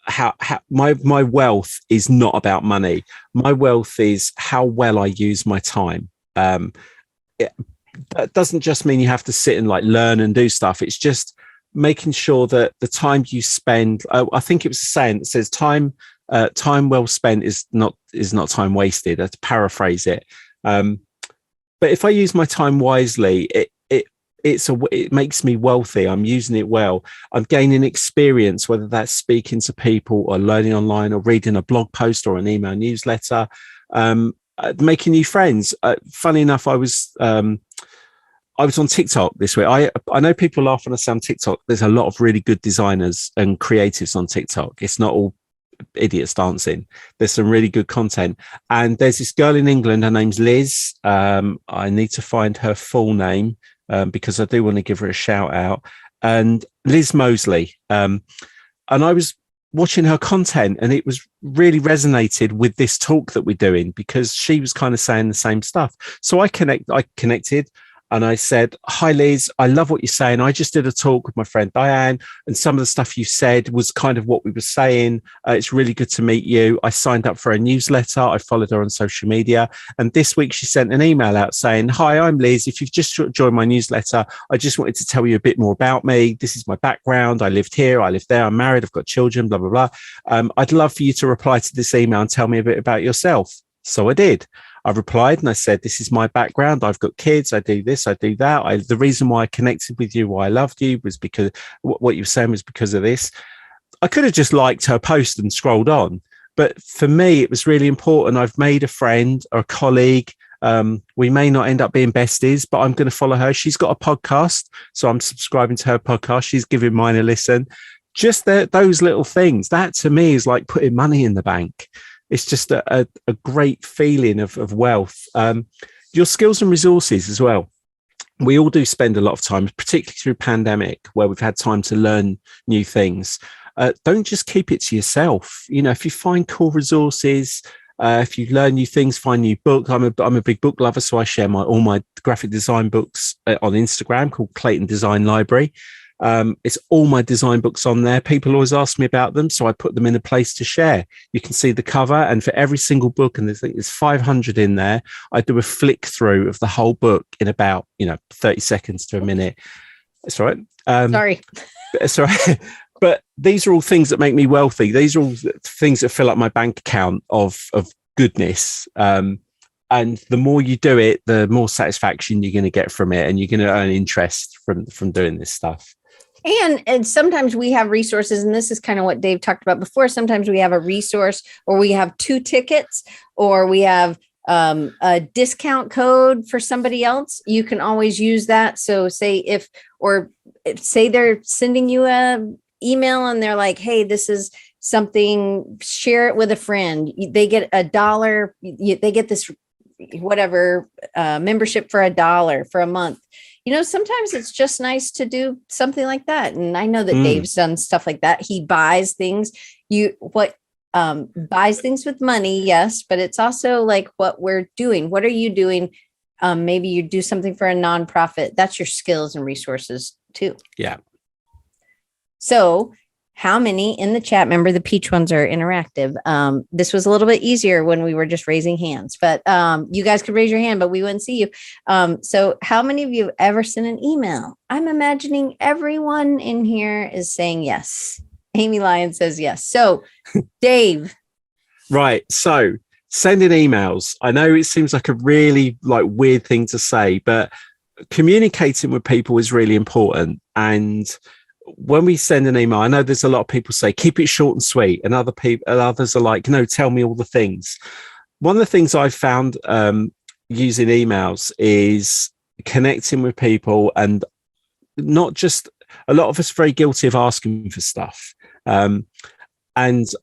how my wealth is not about money. My wealth is how well I use my time. That doesn't just mean you have to sit and learn and do stuff. It's just making sure that the time you spend, I think it was a saying that says time well spent is not time wasted. To paraphrase it. But if I use my time wisely, it makes me wealthy. I'm using it well. I'm gaining experience, whether that's speaking to people or learning online or reading a blog post or an email newsletter, making new friends. Funny enough, I was I was on TikTok this week. I know people laugh when I say on TikTok. There's a lot of really good designers and creatives on TikTok. It's not all idiots dancing. There's some really good content. And there's this girl in England. Her name's Liz. I need to find her full name because I do want to give her a shout out. And Liz Mosley. And I was watching her content and it was really resonated with this talk that we're doing because she was kind of saying the same stuff. So I connected. And I said, hi, Liz, I love what you're saying. I just did a talk with my friend Diane, and some of the stuff you said was kind of what we were saying. It's really good to meet you. I signed up for a newsletter. I followed her on social media. And this week she sent an email out saying, hi, I'm Liz. If you've just joined my newsletter, I just wanted to tell you a bit more about me. This is my background. I lived here. I lived there. I'm married. I've got children, blah, blah, blah. I'd love for you to reply to this email and tell me a bit about yourself. So I did. I replied and I said, this is my background. I've got kids. I do this. I do that. The reason why I connected with you, why I loved you was because what you were saying was because of this. I could have just liked her post and scrolled on. But for me, it was really important. I've made a friend or a colleague. We may not end up being besties, but I'm going to follow her. She's got a podcast. So I'm subscribing to her podcast. She's giving mine a listen. Just those little things. That to me is like putting money in the bank. It's just a great feeling of wealth. Your skills and resources as well. We all do spend a lot of time, particularly through pandemic, where we've had time to learn new things. Don't just keep it to yourself. You know, if you find cool resources, if you learn new things, find new books. I'm a big book lover, so I share all my graphic design books on Instagram called Clayton Design Library. It's all my design books on there. People always ask me about them, so I put them in a place to share. You can see the cover, and for every single book, and there's 500 in there, I do a flick through of the whole book in about 30 seconds to a minute. That's all right. Sorry. That's all right. But these are all things that make me wealthy. These are all things that fill up my bank account of goodness. And the more you do it, the more satisfaction you're going to get from it, and you're going to earn interest from doing this stuff. And sometimes we have resources, and this is kind of what Dave talked about before. Sometimes we have a resource, or we have 2 tickets, or we have a discount code for somebody else. You can always use that. So say say they're sending you a email and they're like, hey, this is something, share it with a friend. They get $1. They get this whatever membership for $1 for a month. Sometimes it's just nice to do something like that. And I know that Dave's done stuff like that. He buys things. Buys things with money, yes, but it's also like what we're doing. What are you doing? Maybe you do something for a nonprofit. That's your skills and resources too. Yeah. So how many in the chat? Remember, the peach ones are interactive. This was a little bit easier when we were just raising hands, but you guys could raise your hand, but we wouldn't see you. So how many of you have ever sent an email? I'm imagining everyone in here is saying yes. Amy Lyon says yes. So Dave. Right. So sending emails. I know it seems like a really weird thing to say, but communicating with people is really important. And when we send an email, I know there's a lot of people say, keep it short and sweet. And others are like, no, tell me all the things. One of the things I've found using emails is connecting with people, and not just, a lot of us are very guilty of asking for stuff. And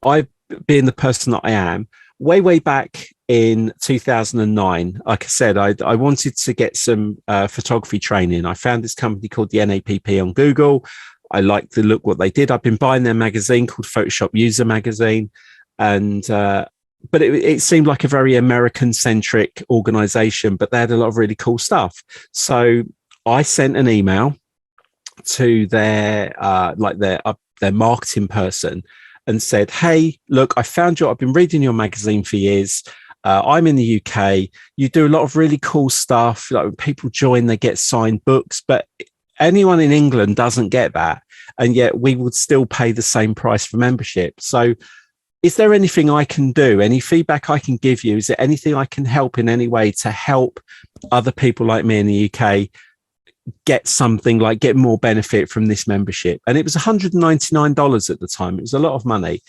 I, being the person that I am, way back in 2009, like I said, I wanted to get some photography training. I found this company called the NAPP on Google. I liked the look, what they did. I've been buying their magazine called Photoshop User Magazine. And, but it seemed like a very American-centric organization, but they had a lot of really cool stuff. So I sent an email to their marketing person and said, hey, look, I found I've been reading your magazine for years. I'm in the UK. You do a lot of really cool stuff. Like when people join, they get signed books, but anyone in England doesn't get that. And yet we would still pay the same price for membership. So is there anything I can do? Any feedback I can give you? Is there anything I can help in any way to help other people like me in the UK get something, get more benefit from this membership? And it was $199 at the time. It was a lot of money.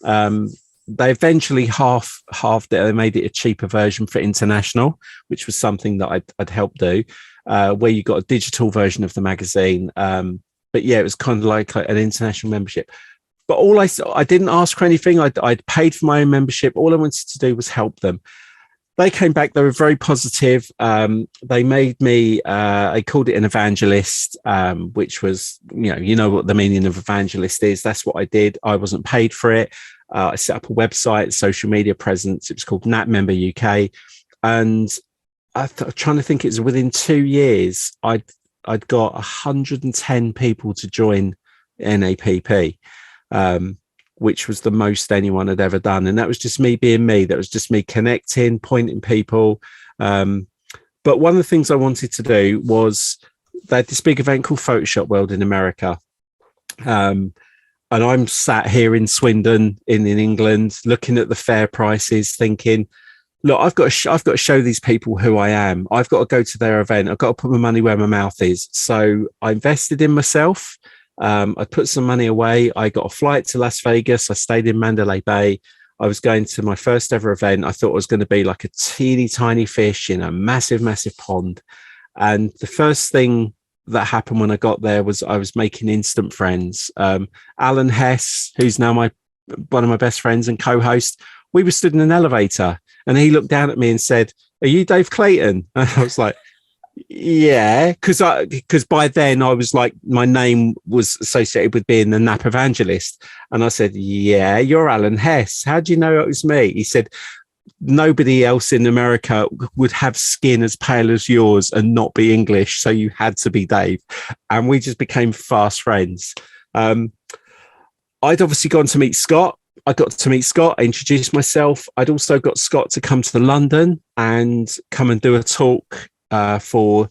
They eventually halved it. They made it a cheaper version for international, which was something that I'd helped do. where you got a digital version of the magazine. But yeah, it was kind of like an international membership. But I didn't ask for anything. I'd paid for my own membership. All I wanted to do was help them. They came back. They were very positive. They made me, they called it an evangelist, which was, you know what the meaning of evangelist is. That's what I did. I wasn't paid for it. I set up a website, social media presence. It was called Nat Member UK. And I'm trying to think, it was within 2 years, I'd got 110 people to join NAPP. Which was the most anyone had ever done. And that was just me being me. That was just me connecting, pointing people. But one of the things I wanted to do was they had this big event called Photoshop World in America. And I'm sat here in Swindon in England, looking at the fair prices, thinking, look, I've got to show these people who I am. I've got to go to their event. I've got to put my money where my mouth is. So I invested in myself. I put some money away. I got a flight to Las Vegas. I stayed in Mandalay Bay. I was going to my first ever event. I thought it was going to be like a teeny tiny fish in a massive, massive pond. And the first thing that happened when I got there was I was making instant friends. Alan Hess, who's now one of my best friends and co-host, we were stood in an elevator and he looked down at me and said, "Are you Dave Clayton?" And I was like, yeah, because by then I was like, my name was associated with being the Nap evangelist. And I said, "Yeah, you're Alan Hess. How do you know it was me?" He said, "Nobody else in America would have skin as pale as yours and not be English. So you had to be Dave." And we just became fast friends. I'd obviously gone to meet Scott. I got to meet Scott. I introduced myself. I'd also got Scott to come to London and come and do a talk for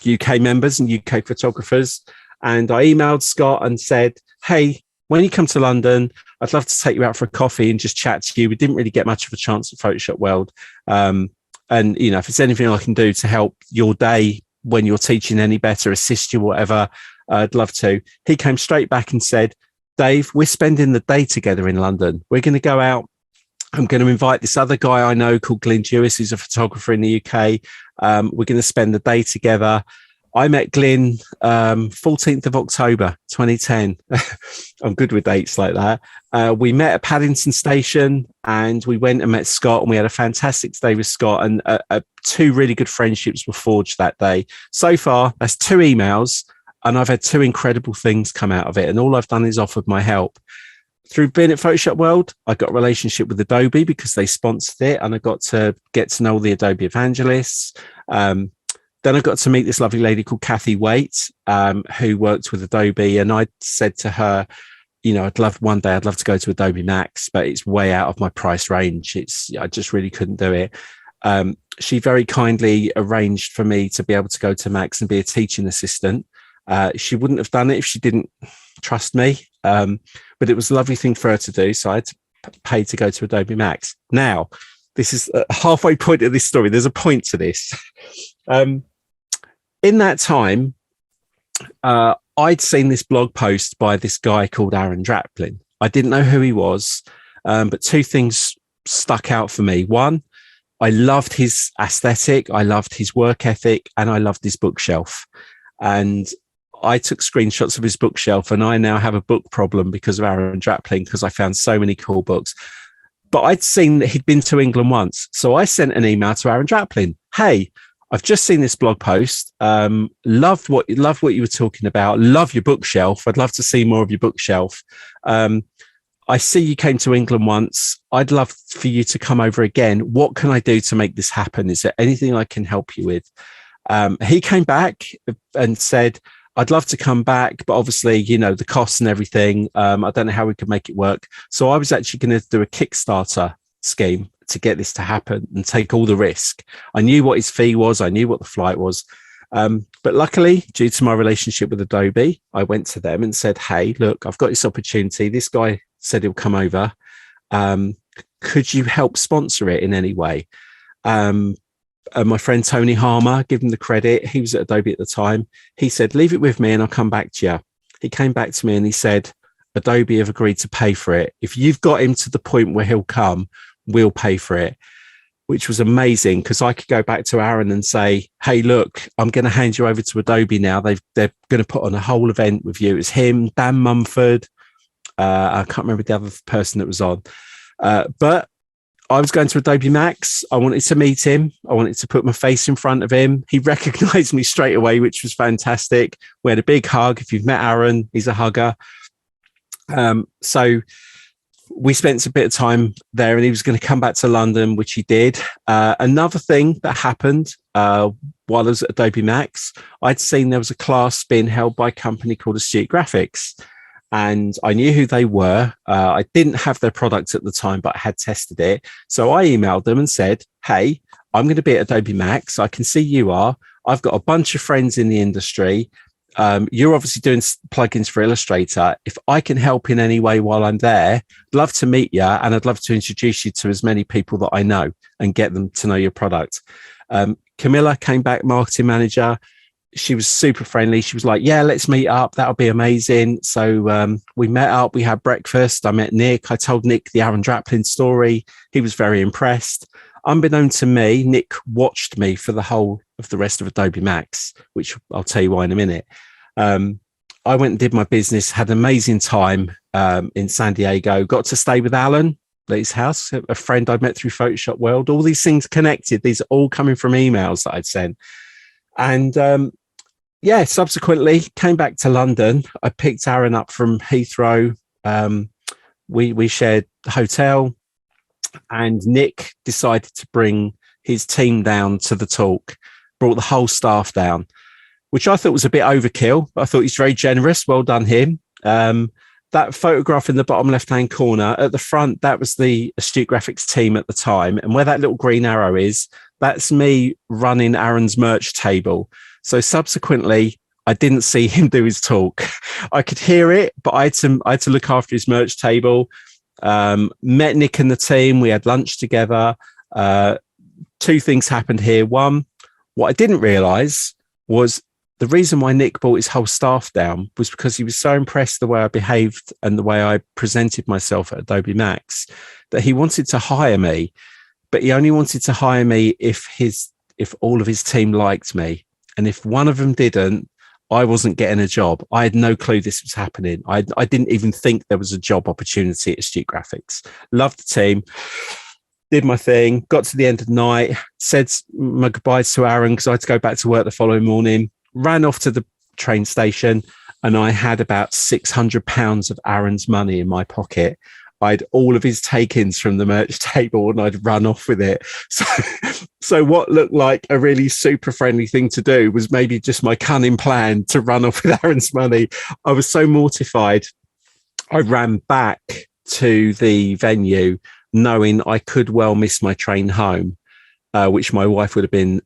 UK members and UK photographers. And I emailed Scott and said, "Hey, when you come to London, I'd love to take you out for a coffee and just chat to you. We didn't really get much of a chance at Photoshop World. And, if it's anything I can do to help your day when you're teaching any better, assist you, whatever, I'd love to." He came straight back and said, "Dave, we're spending the day together in London. We're going to go out. I'm going to invite this other guy I know called Glyn Jewis, who's a photographer in the UK. We're going to spend the day together." I met Glyn 14th of October, 2010. I'm good with dates like that. We met at Paddington Station and we went and met Scott and we had a fantastic day with Scott, and two really good friendships were forged that day. So far, that's 2 emails and I've had 2 incredible things come out of it. And all I've done is offered my help. Through being at Photoshop World, I got a relationship with Adobe because they sponsored it, and I got to get to know the Adobe evangelists. Then I got to meet this lovely lady called Kathy Waite, who worked with Adobe. And I said to her, one day I'd love to go to Adobe Max, but it's way out of my price range. I just really couldn't do it. She very kindly arranged for me to be able to go to Max and be a teaching assistant. She wouldn't have done it if she didn't trust me. But it was a lovely thing for her to do. So I had to pay to go to Adobe Max. Now, this is a halfway point of this story. There's a point to this. In that time, I'd seen this blog post by this guy called Aaron Draplin. I didn't know who he was, but 2 things stuck out for me. One, I loved his aesthetic, I loved his work ethic, and I loved his bookshelf. And I took screenshots of his bookshelf, and I now have a book problem because of Aaron Draplin, because I found so many cool books. But I'd seen that he'd been to England once. So I sent an email to Aaron Draplin. "Hey, I've just seen this blog post. Loved what you were talking about. Love your bookshelf. I'd love to see more of your bookshelf. I see you came to England once. I'd love for you to come over again. What can I do to make this happen? Is there anything I can help you with?" He came back and said, "I'd love to come back, but obviously, the costs and everything. I don't know how we could make it work." So I was actually going to do a Kickstarter scheme to get this to happen and take all the risk. I knew what his fee was. I knew what the flight was. But luckily, due to my relationship with Adobe, I went to them and said, "Hey, look, I've got this opportunity. This guy said he'll come over. Could you help sponsor it in any way?" My friend Tony Harmer, give him the credit. He was at Adobe at the time. He said, "Leave it with me and I'll come back to you." He came back to me and he said, "Adobe have agreed to pay for it. If you've got him to the point where he'll come, we'll pay for it." which was amazing because I could go back to Aaron and say, hey, look, I'm going to hand you over to Adobe now. They're going to put on a whole event with you. It's him, Dan Mumford. I can't remember the other person that was on. But I was going to Adobe Max. I wanted to meet him. I wanted to put my face in front of him. He recognized me straight away, which was fantastic. We had a big hug. If you've met Aaron, he's a hugger. So we spent a bit of time there, and he was going to come back to London, which he did. Another thing that happened while I was at Adobe Max, I'd seen there was a class being held by a company called Astute Graphics, and I knew who they were. I didn't have their product at the time, but I had tested it. So I emailed them and said, hey, I'm going to be at Adobe Max. I can see you are. I've got a bunch of friends in the industry. You're obviously doing plugins for Illustrator. If I can help in any way while I'm there, I'd love to meet you, and I'd love to introduce you to as many people that I know and get them to know your product. Camilla came back, marketing manager. She was super friendly. She was like, yeah, let's meet up. That'll be amazing. So we met up. We had breakfast. I met Nick. I told Nick the Aaron Draplin story. He was very impressed. Unbeknown to me, Nick watched me for the whole of the rest of Adobe Max, which I'll tell you why in a minute. I went and did my business, had an amazing time in San Diego, got to stay with Alan at his house, a friend I'd met through Photoshop World. All these things connected. These are all coming from emails that I'd sent. And subsequently came back to London. I picked Aaron up from Heathrow. We shared the hotel, and Nick decided to bring his team down to the talk, brought the whole staff down, which I thought was a bit overkill. I thought he's very generous. Well done him. That photograph in the bottom left-hand corner at the front, that was the Astute Graphics team at the time. And where that little green arrow is, that's me running Aaron's merch table. So subsequently, I didn't see him do his talk. I could hear it, but I had to look after his merch table. Met Nick and the team. We had lunch together. Two things happened here. One, what I didn't realize was the reason why Nick brought his whole staff down was because he was so impressed the way I behaved and the way I presented myself at Adobe Max that he wanted to hire me, but he only wanted to hire me if all of his team liked me. And if one of them didn't, I wasn't getting a job. I had no clue this was happening. I didn't even think there was a job opportunity at Astute Graphics. Loved the team, did my thing, got to the end of the night, said my goodbyes to Aaron because I had to go back to work the following morning, ran off to the train station, and I had about £600 of Aaron's money in my pocket. I had all of his take-ins from the merch table, and I'd run off with it. So what looked like a really super friendly thing to do was maybe just my cunning plan to run off with Aaron's money. I was so mortified. I ran back to the venue knowing I could well miss my train home, which my wife would have been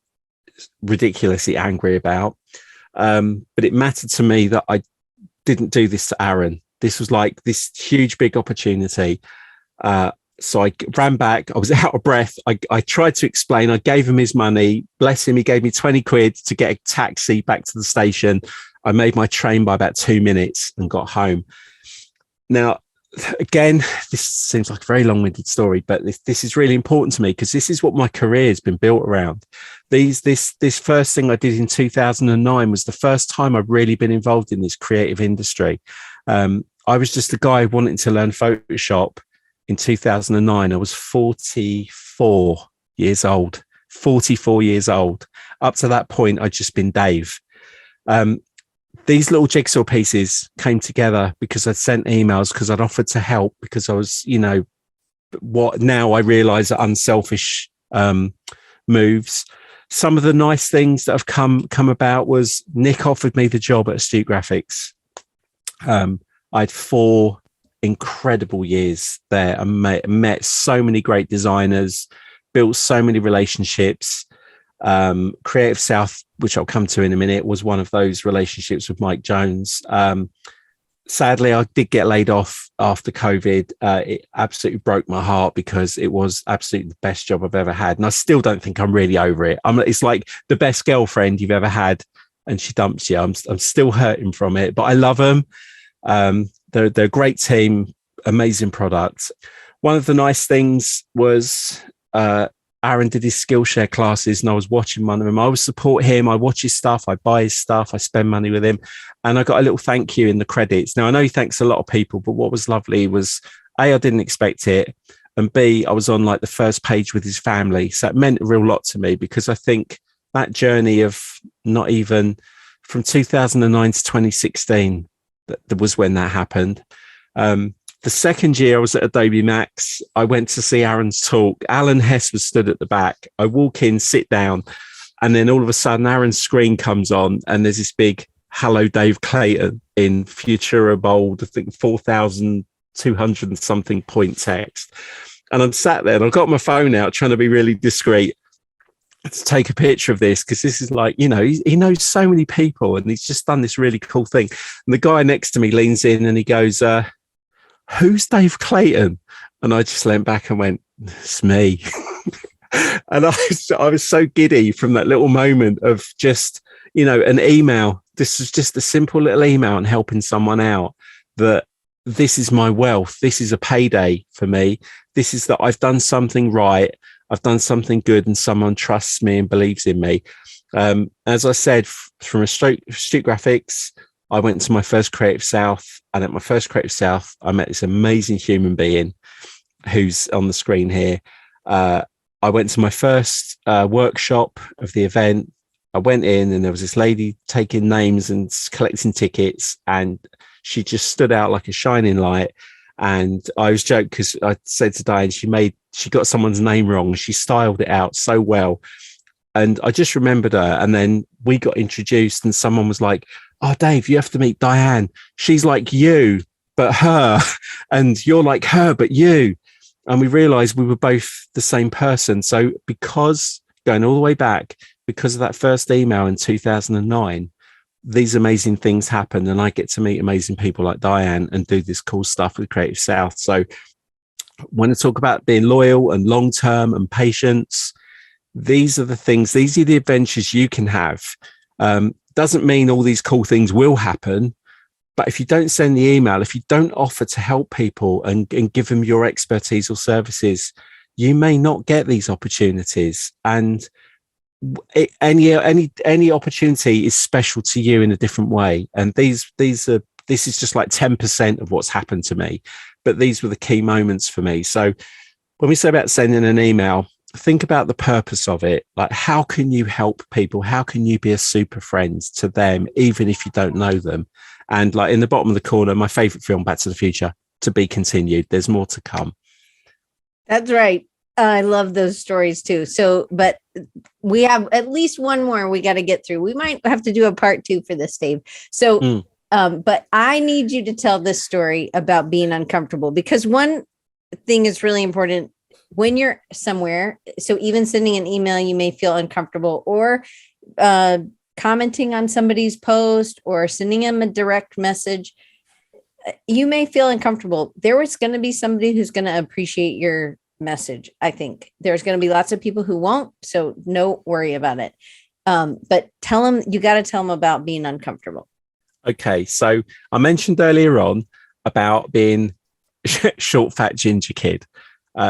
ridiculously angry about. But it mattered to me that I didn't do this to Aaron. This was like this huge, big opportunity. So I ran back. I was out of breath. I tried to explain. I gave him his money. Bless him. He gave me 20 quid to get a taxi back to the station. I made my train by about 2 minutes and got home. Now, again, this seems like a very long-winded story, but this is really important to me because this is what my career has been built around. This first thing I did in 2009 was the first time I've really been involved in this creative industry. I was just a guy wanting to learn Photoshop in 2009. I was 44 years old. Up to that point, I'd just been Dave. These little jigsaw pieces came together because I'd sent emails, because I'd offered to help, because I was, what now I realize are unselfish moves. Some of the nice things that have come about was Nick offered me the job at Astute Graphics. I had 4 incredible years there. I met so many great designers, built so many relationships. Creative South, which I'll come to in a minute, was one of those relationships with Mike Jones. Sadly, I did get laid off after COVID. It absolutely broke my heart because it was absolutely the best job I've ever had. And I still don't think I'm really over it. It's like the best girlfriend you've ever had and she dumps you. I'm still hurting from it, but I love them. They're a great team, amazing product. One of the nice things was Aaron did his Skillshare classes and I was watching one of them. I would support him. I watch his stuff. I buy his stuff. I spend money with him. And I got a little thank you in the credits. Now, I know he thanks a lot of people, but what was lovely was A, I didn't expect it. And B, I was on like the first page with his family. So it meant a real lot to me because I think that journey of not even from 2009 to 2016, that was when that happened. The second year I was at Adobe Max, I went to see Aaron's talk. Alan Hess was stood at the back. I walk in, sit down, and then all of a sudden Aaron's screen comes on and there's this big "Hello, Dave Clayton" in Futura bold, I think 4,200 and something point text. And I'm sat there and I've got my phone out trying to be really discreet to take a picture of this because this is like, you know, he knows so many people and he's just done this really cool thing. And the guy next to me leans in and he goes, "Who's Dave Clayton?" And I just leant back and went, "It's me." And I was so giddy from that little moment of just, you know, an email. This is just a simple little email and helping someone out, that this is my wealth. This is a payday for me. This is that I've done something right. I've done something good and someone trusts me and believes in me. As I said, from Street Graphics, I went to my first Creative South, and at my first Creative South, I met this amazing human being who's on the screen here. I went to my first workshop of the event. I went in and there was this lady taking names and collecting tickets, and she just stood out like a shining light. And I was joking because I said to Diane, she got someone's name wrong. She styled it out so well. And I just remembered her. And then we got introduced and someone was like, "Oh, Dave, you have to meet Diane. She's like you, but her, and you're like her, but you." And we realized we were both the same person. So because going all the way back, because of that first email in 2009, these amazing things happen. And I get to meet amazing people like Diane and do this cool stuff with Creative South. So when I talk about being loyal and long-term and patience, these are the things, these are the adventures you can have. Doesn't mean all these cool things will happen, but if you don't send the email, if you don't offer to help people and give them your expertise or services, you may not get these opportunities. And any opportunity is special to you in a different way. And this is just like 10% of what's happened to me, but these were the key moments for me. So when we say about sending an email, think about the purpose of it. Like, how can you help people? How can you be a super friend to them, even if you don't know them? And like in the bottom of the corner, my favorite film, Back to the Future, to be continued. There's more to come. That's right. I love those stories too. So, but we have at least one more we got to get through. We might have to do a part 2 for this, Dave. So, but I need you to tell this story about being uncomfortable, because one thing is really important when you're somewhere. So even sending an email, you may feel uncomfortable, or commenting on somebody's post or sending them a direct message. You may feel uncomfortable. There is going to be somebody who's going to appreciate your message. I think there's going to be lots of people who won't. So no worry about it. But tell them, you got to tell them about being uncomfortable. Okay. So I mentioned earlier on about being short, fat, ginger kid.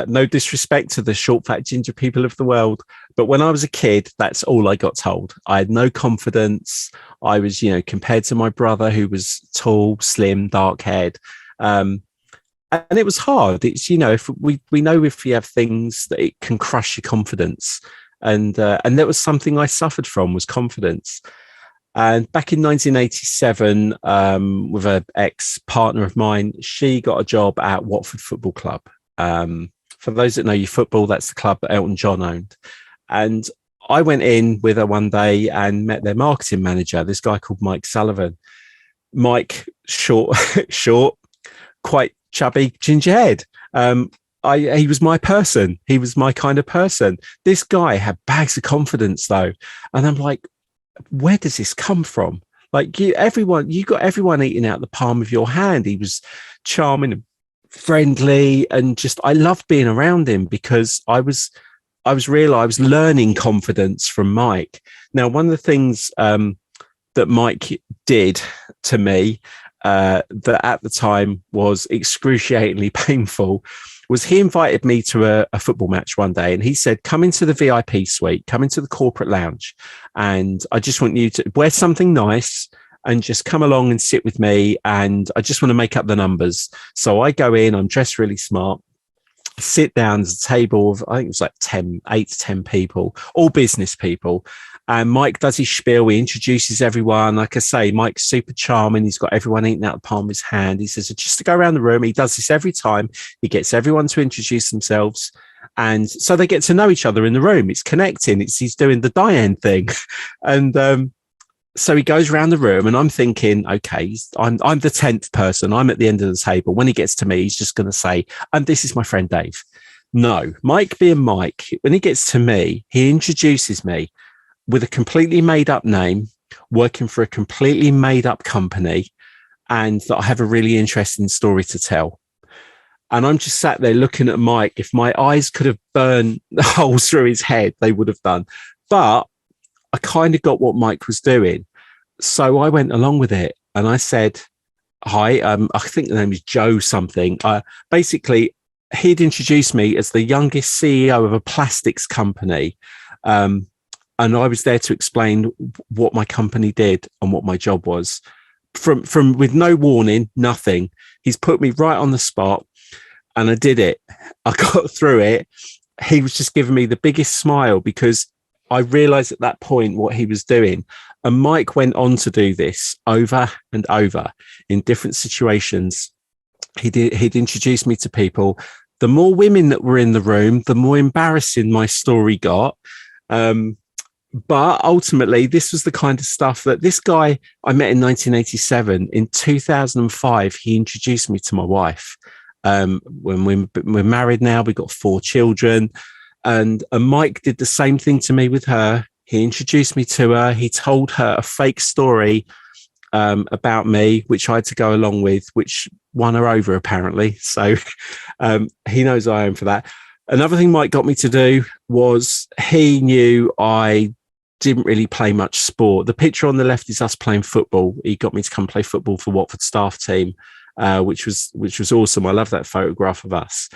No disrespect to the short, fat, ginger people of the world, but when I was a kid, that's all I got told. I had no confidence. I was, compared to my brother who was tall, slim, dark haired. And it was hard. It's, if we know if you have things that it can crush your confidence. And that was something I suffered from, was confidence. And back in 1987, with an ex-partner of mine, she got a job at Watford Football Club. For those that know your football, that's the club that Elton John owned. And I went in with her one day and met their marketing manager, this guy called Mike Sullivan. Mike, short, quite chubby, ginger head. He was my person. He was my kind of person. This guy had bags of confidence though. And I'm like, where does this come from? Like you got everyone eating out the palm of your hand. He was charming and friendly, and just, I loved being around him because I was learning confidence from Mike. Now, one of the things that Mike did to me, that at the time was excruciatingly painful was he invited me to a football match one day, and he said, come into the VIP suite, come into the corporate lounge, and I just want you to wear something nice and just come along and sit with me, and I just want to make up the numbers. So I go in, I'm dressed really smart, sit down at a table of, I think it was like 8 to 10 people, all business people. And Mike does his spiel. He introduces everyone. Like I say, Mike's super charming. He's got everyone eating out the palm of his hand. He says, just to go around the room. He does this every time. He gets everyone to introduce themselves. And so they get to know each other in the room. It's connecting. He's doing the Diane thing. And so he goes around the room, and I'm thinking, okay, I'm the 10th person. I'm at the end of the table. When he gets to me, he's just going to say, and this is my friend Dave. No, Mike being Mike, when he gets to me, he introduces me with a completely made up name, working for a completely made up company, and that I have a really interesting story to tell. And I'm just sat there looking at Mike. If my eyes could have burned holes through his head, they would have done. But I kind of got what Mike was doing. So I went along with it, and I said, hi, I think the name is Joe something. Basically, he'd introduced me as the youngest CEO of a plastics company. And I was there to explain what my company did and what my job was. From with no warning, nothing. He's put me right on the spot, and I did it. I got through it. He was just giving me the biggest smile, because I realized at that point what he was doing. And Mike went on to do this over and over in different situations. He'd introduced me to people. The more women that were in the room, the more embarrassing my story got. But ultimately, this was the kind of stuff that this guy I met in 1987. In 2005, he introduced me to my wife. When we're married now, we've got 4 children. And Mike did the same thing to me with her. He introduced me to her. He told her a fake story about me, which I had to go along with, which won her over, apparently. So he knows I am for that. Another thing Mike got me to do was he knew I didn't really play much sport. The picture on the left is us playing football. He got me to come play football for Watford staff team, which was awesome. I love that photograph of us.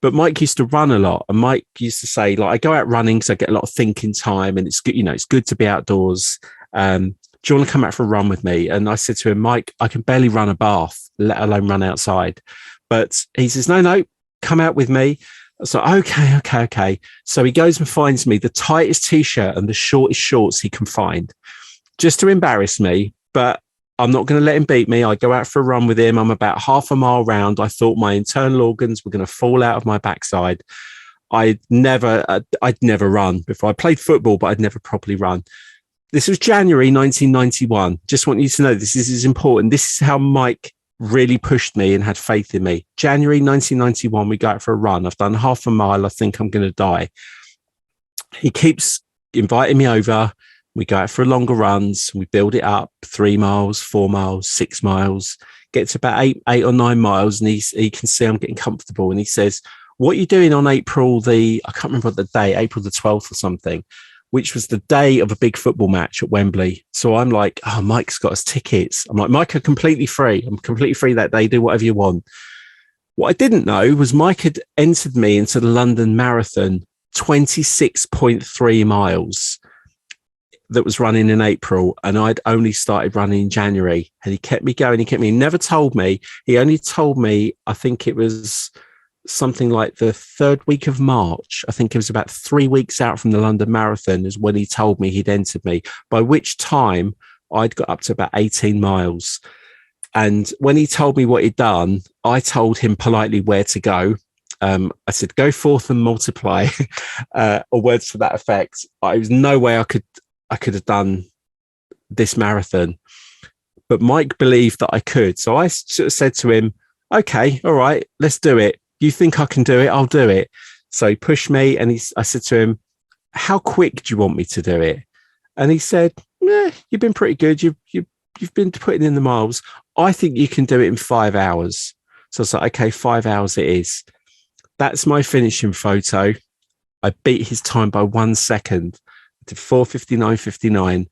But Mike used to run a lot, and Mike used to say, like, I go out running because I get a lot of thinking time, and it's good, it's good to be outdoors. Do you want to come out for a run with me? And I said to him, Mike, I can barely run a bath, let alone run outside. But he says, no, come out with me. So, okay. So he goes and finds me the tightest t-shirt and the shortest shorts he can find, just to embarrass me. But I'm not going to let him beat me. I go out for a run with him. I'm about half a mile round. I thought my internal organs were going to fall out of my backside. I'd never run before. I played football, but I'd never properly run. This was January 1991. Just want you to know this is important. This is how Mike really pushed me and had faith in me. January 1991, we go out for a run. I've done half a mile. I think I'm going to die. He keeps inviting me over. We go out for longer runs. We build it up 3 miles, 4 miles, 6 miles, get to about 8 or 9 miles. And he can see I'm getting comfortable. And he says, what are you doing on I can't remember the day, April the 12th or something, which was the day of a big football match at Wembley. So I'm like, oh, Mike's got us tickets. I'm like, Mike, I'm completely free. I'm completely free that day. Do whatever you want. What I didn't know was Mike had entered me into the London Marathon, 26.3 miles, that was running in April. And I'd only started running in January. And he kept me going. He never told me. He only told me, I think it was something like the 3rd week of March. I think it was about 3 weeks out from the London Marathon is when he told me he'd entered me, by which time I'd got up to about 18 miles. And when he told me what he'd done, I told him politely where to go. I said, go forth and multiply, or words to that effect. There was no way I could have done this marathon, but Mike believed that I could. So I sort of said to him, okay, all right, let's do it. You think I can do it? I'll do it. So he pushed me, and I said to him, how quick do you want me to do it? And he said, you've been pretty good. You've been putting in the miles. I think you can do it in 5 hours. So I was like, okay, 5 hours it is. That's my finishing photo. I beat his time by 1 second to 4:59.59.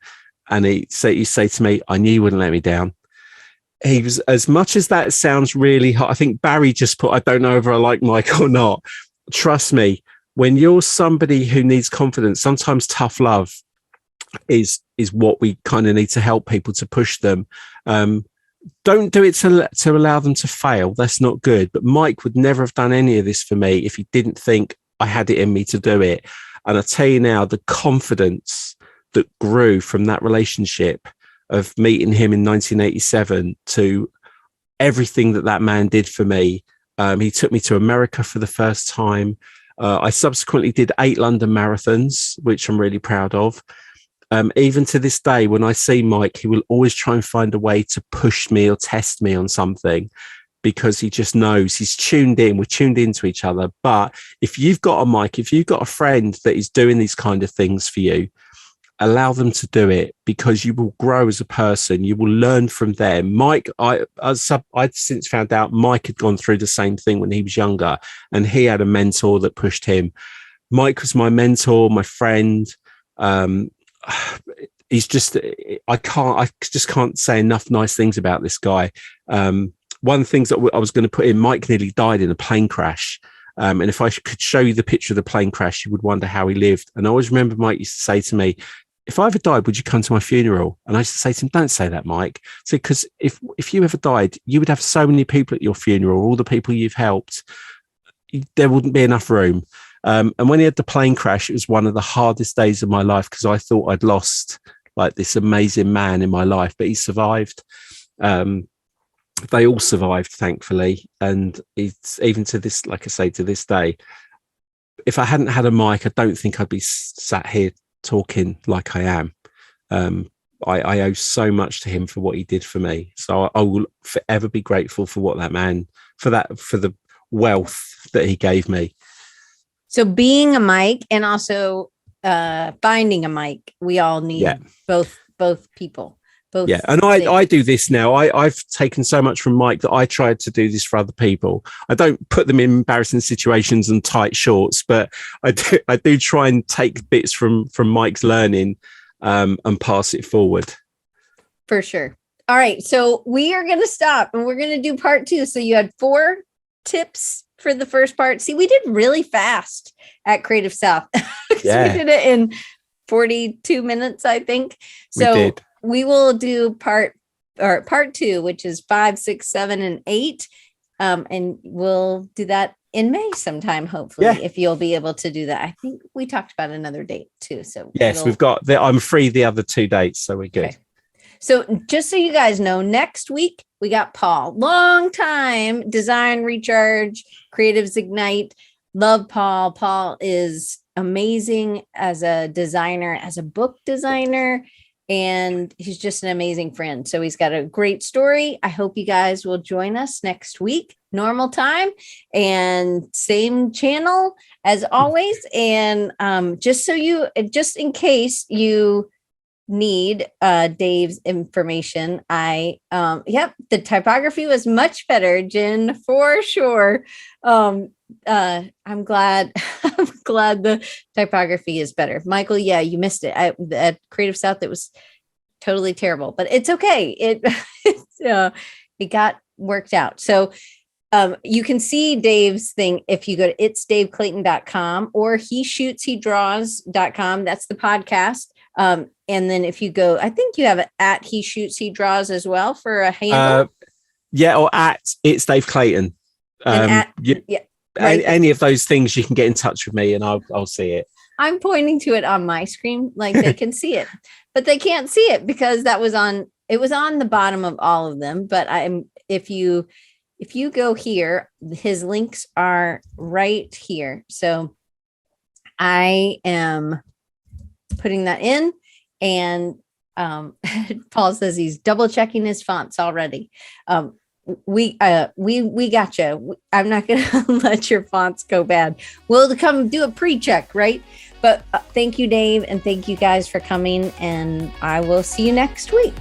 And you say to me, I knew you wouldn't let me down. he was, as much as that sounds really hot, I think Barry just put, I don't know whether I like Mike or not. Trust me, when you're somebody who needs confidence, sometimes tough love is what we kind of need to help people, to push them. Don't do it to allow them to fail. That's not good. But Mike would never have done any of this for me if he didn't think I had it in me to do it. And I tell you now, the confidence that grew from that relationship of meeting him in 1987 to everything that man did for me. He took me to America for the first time. I subsequently did 8 London marathons, which I'm really proud of. Even to this day, when I see Mike, he will always try and find a way to push me or test me on something, because he just knows, he's tuned in. We're tuned into each other. But if you've got a Mike, if you've got a friend that is doing these kind of things for you, allow them to do it, because you will grow as a person. You will learn from them. Mike, I'd since found out Mike had gone through the same thing when he was younger, and he had a mentor that pushed him. Mike was my mentor, my friend. He's just, I just can't say enough nice things about this guy. One of the things that I was going to put in, Mike nearly died in a plane crash. And if I could show you the picture of the plane crash, you would wonder how he lived. And I always remember Mike used to say to me, if I ever died, would you come to my funeral? And I used to say to him, don't say that, Mike. So, because if you ever died, you would have so many people at your funeral, all the people you've helped, there wouldn't be enough room. And when he had the plane crash, it was one of the hardest days of my life, because I thought I'd lost like this amazing man in my life, but he survived. They all survived, thankfully. And it's even to this, like I say, to this day, if I hadn't had a Mike, I don't think I'd be sat here talking like I am. I owe so much to him for what he did for me. So I will forever be grateful for what that man, for the wealth that he gave me. So being a Mike and also finding a Mike, we all need both people. Both. Yeah, and I do this now. I've taken so much from Mike that I tried to do this for other people. I don't put them in embarrassing situations and tight shorts, but I do try and take bits from Mike's learning and pass it forward. For sure. All right, so we are going to stop and we're going to do part 2. So you had 4 tips for the first part. See, we did really fast at Creative South. Yeah. We did it in 42 minutes, I think. So we did. We will do part 2, which is 5, 6, 7, and 8. And we'll do that in May sometime, hopefully, if you'll be able to do that. I think we talked about another date too. So yes, we've got I'm free the other 2 dates, so we're good. Okay. So just so you guys know, next week we got Paul, long time Design Recharge, Creatives Ignite. Love Paul. Paul is amazing as a designer, as a book designer. And he's just an amazing friend. So he's got a great story. I hope you guys will join us next week, normal time and same channel as always. And just in case you need Dave's information, the typography was much better, Jen, for sure. I'm glad the typography is better. Michael, you missed it. At Creative South, it was totally terrible, but it's okay. It got worked out. So you can see Dave's thing if you go to itsdaveclayton.com or heshootshedraws.com. That's the podcast. And then if you go, I think you have it at He Shoots He Draws as well for a handle. Or at It's Dave Clayton. Right. Any of those things, you can get in touch with me and I'll see it. I'm pointing to it on my screen like they can see it, but they can't see it because it was on the bottom of all of them. But if you go here, his links are right here. So I am putting that in, and Paul says he's double checking his fonts already. We got you. I'm not going to let your fonts go bad. We'll come do a pre-check, right? But thank you, Dave, and thank you guys for coming, and I will see you next week.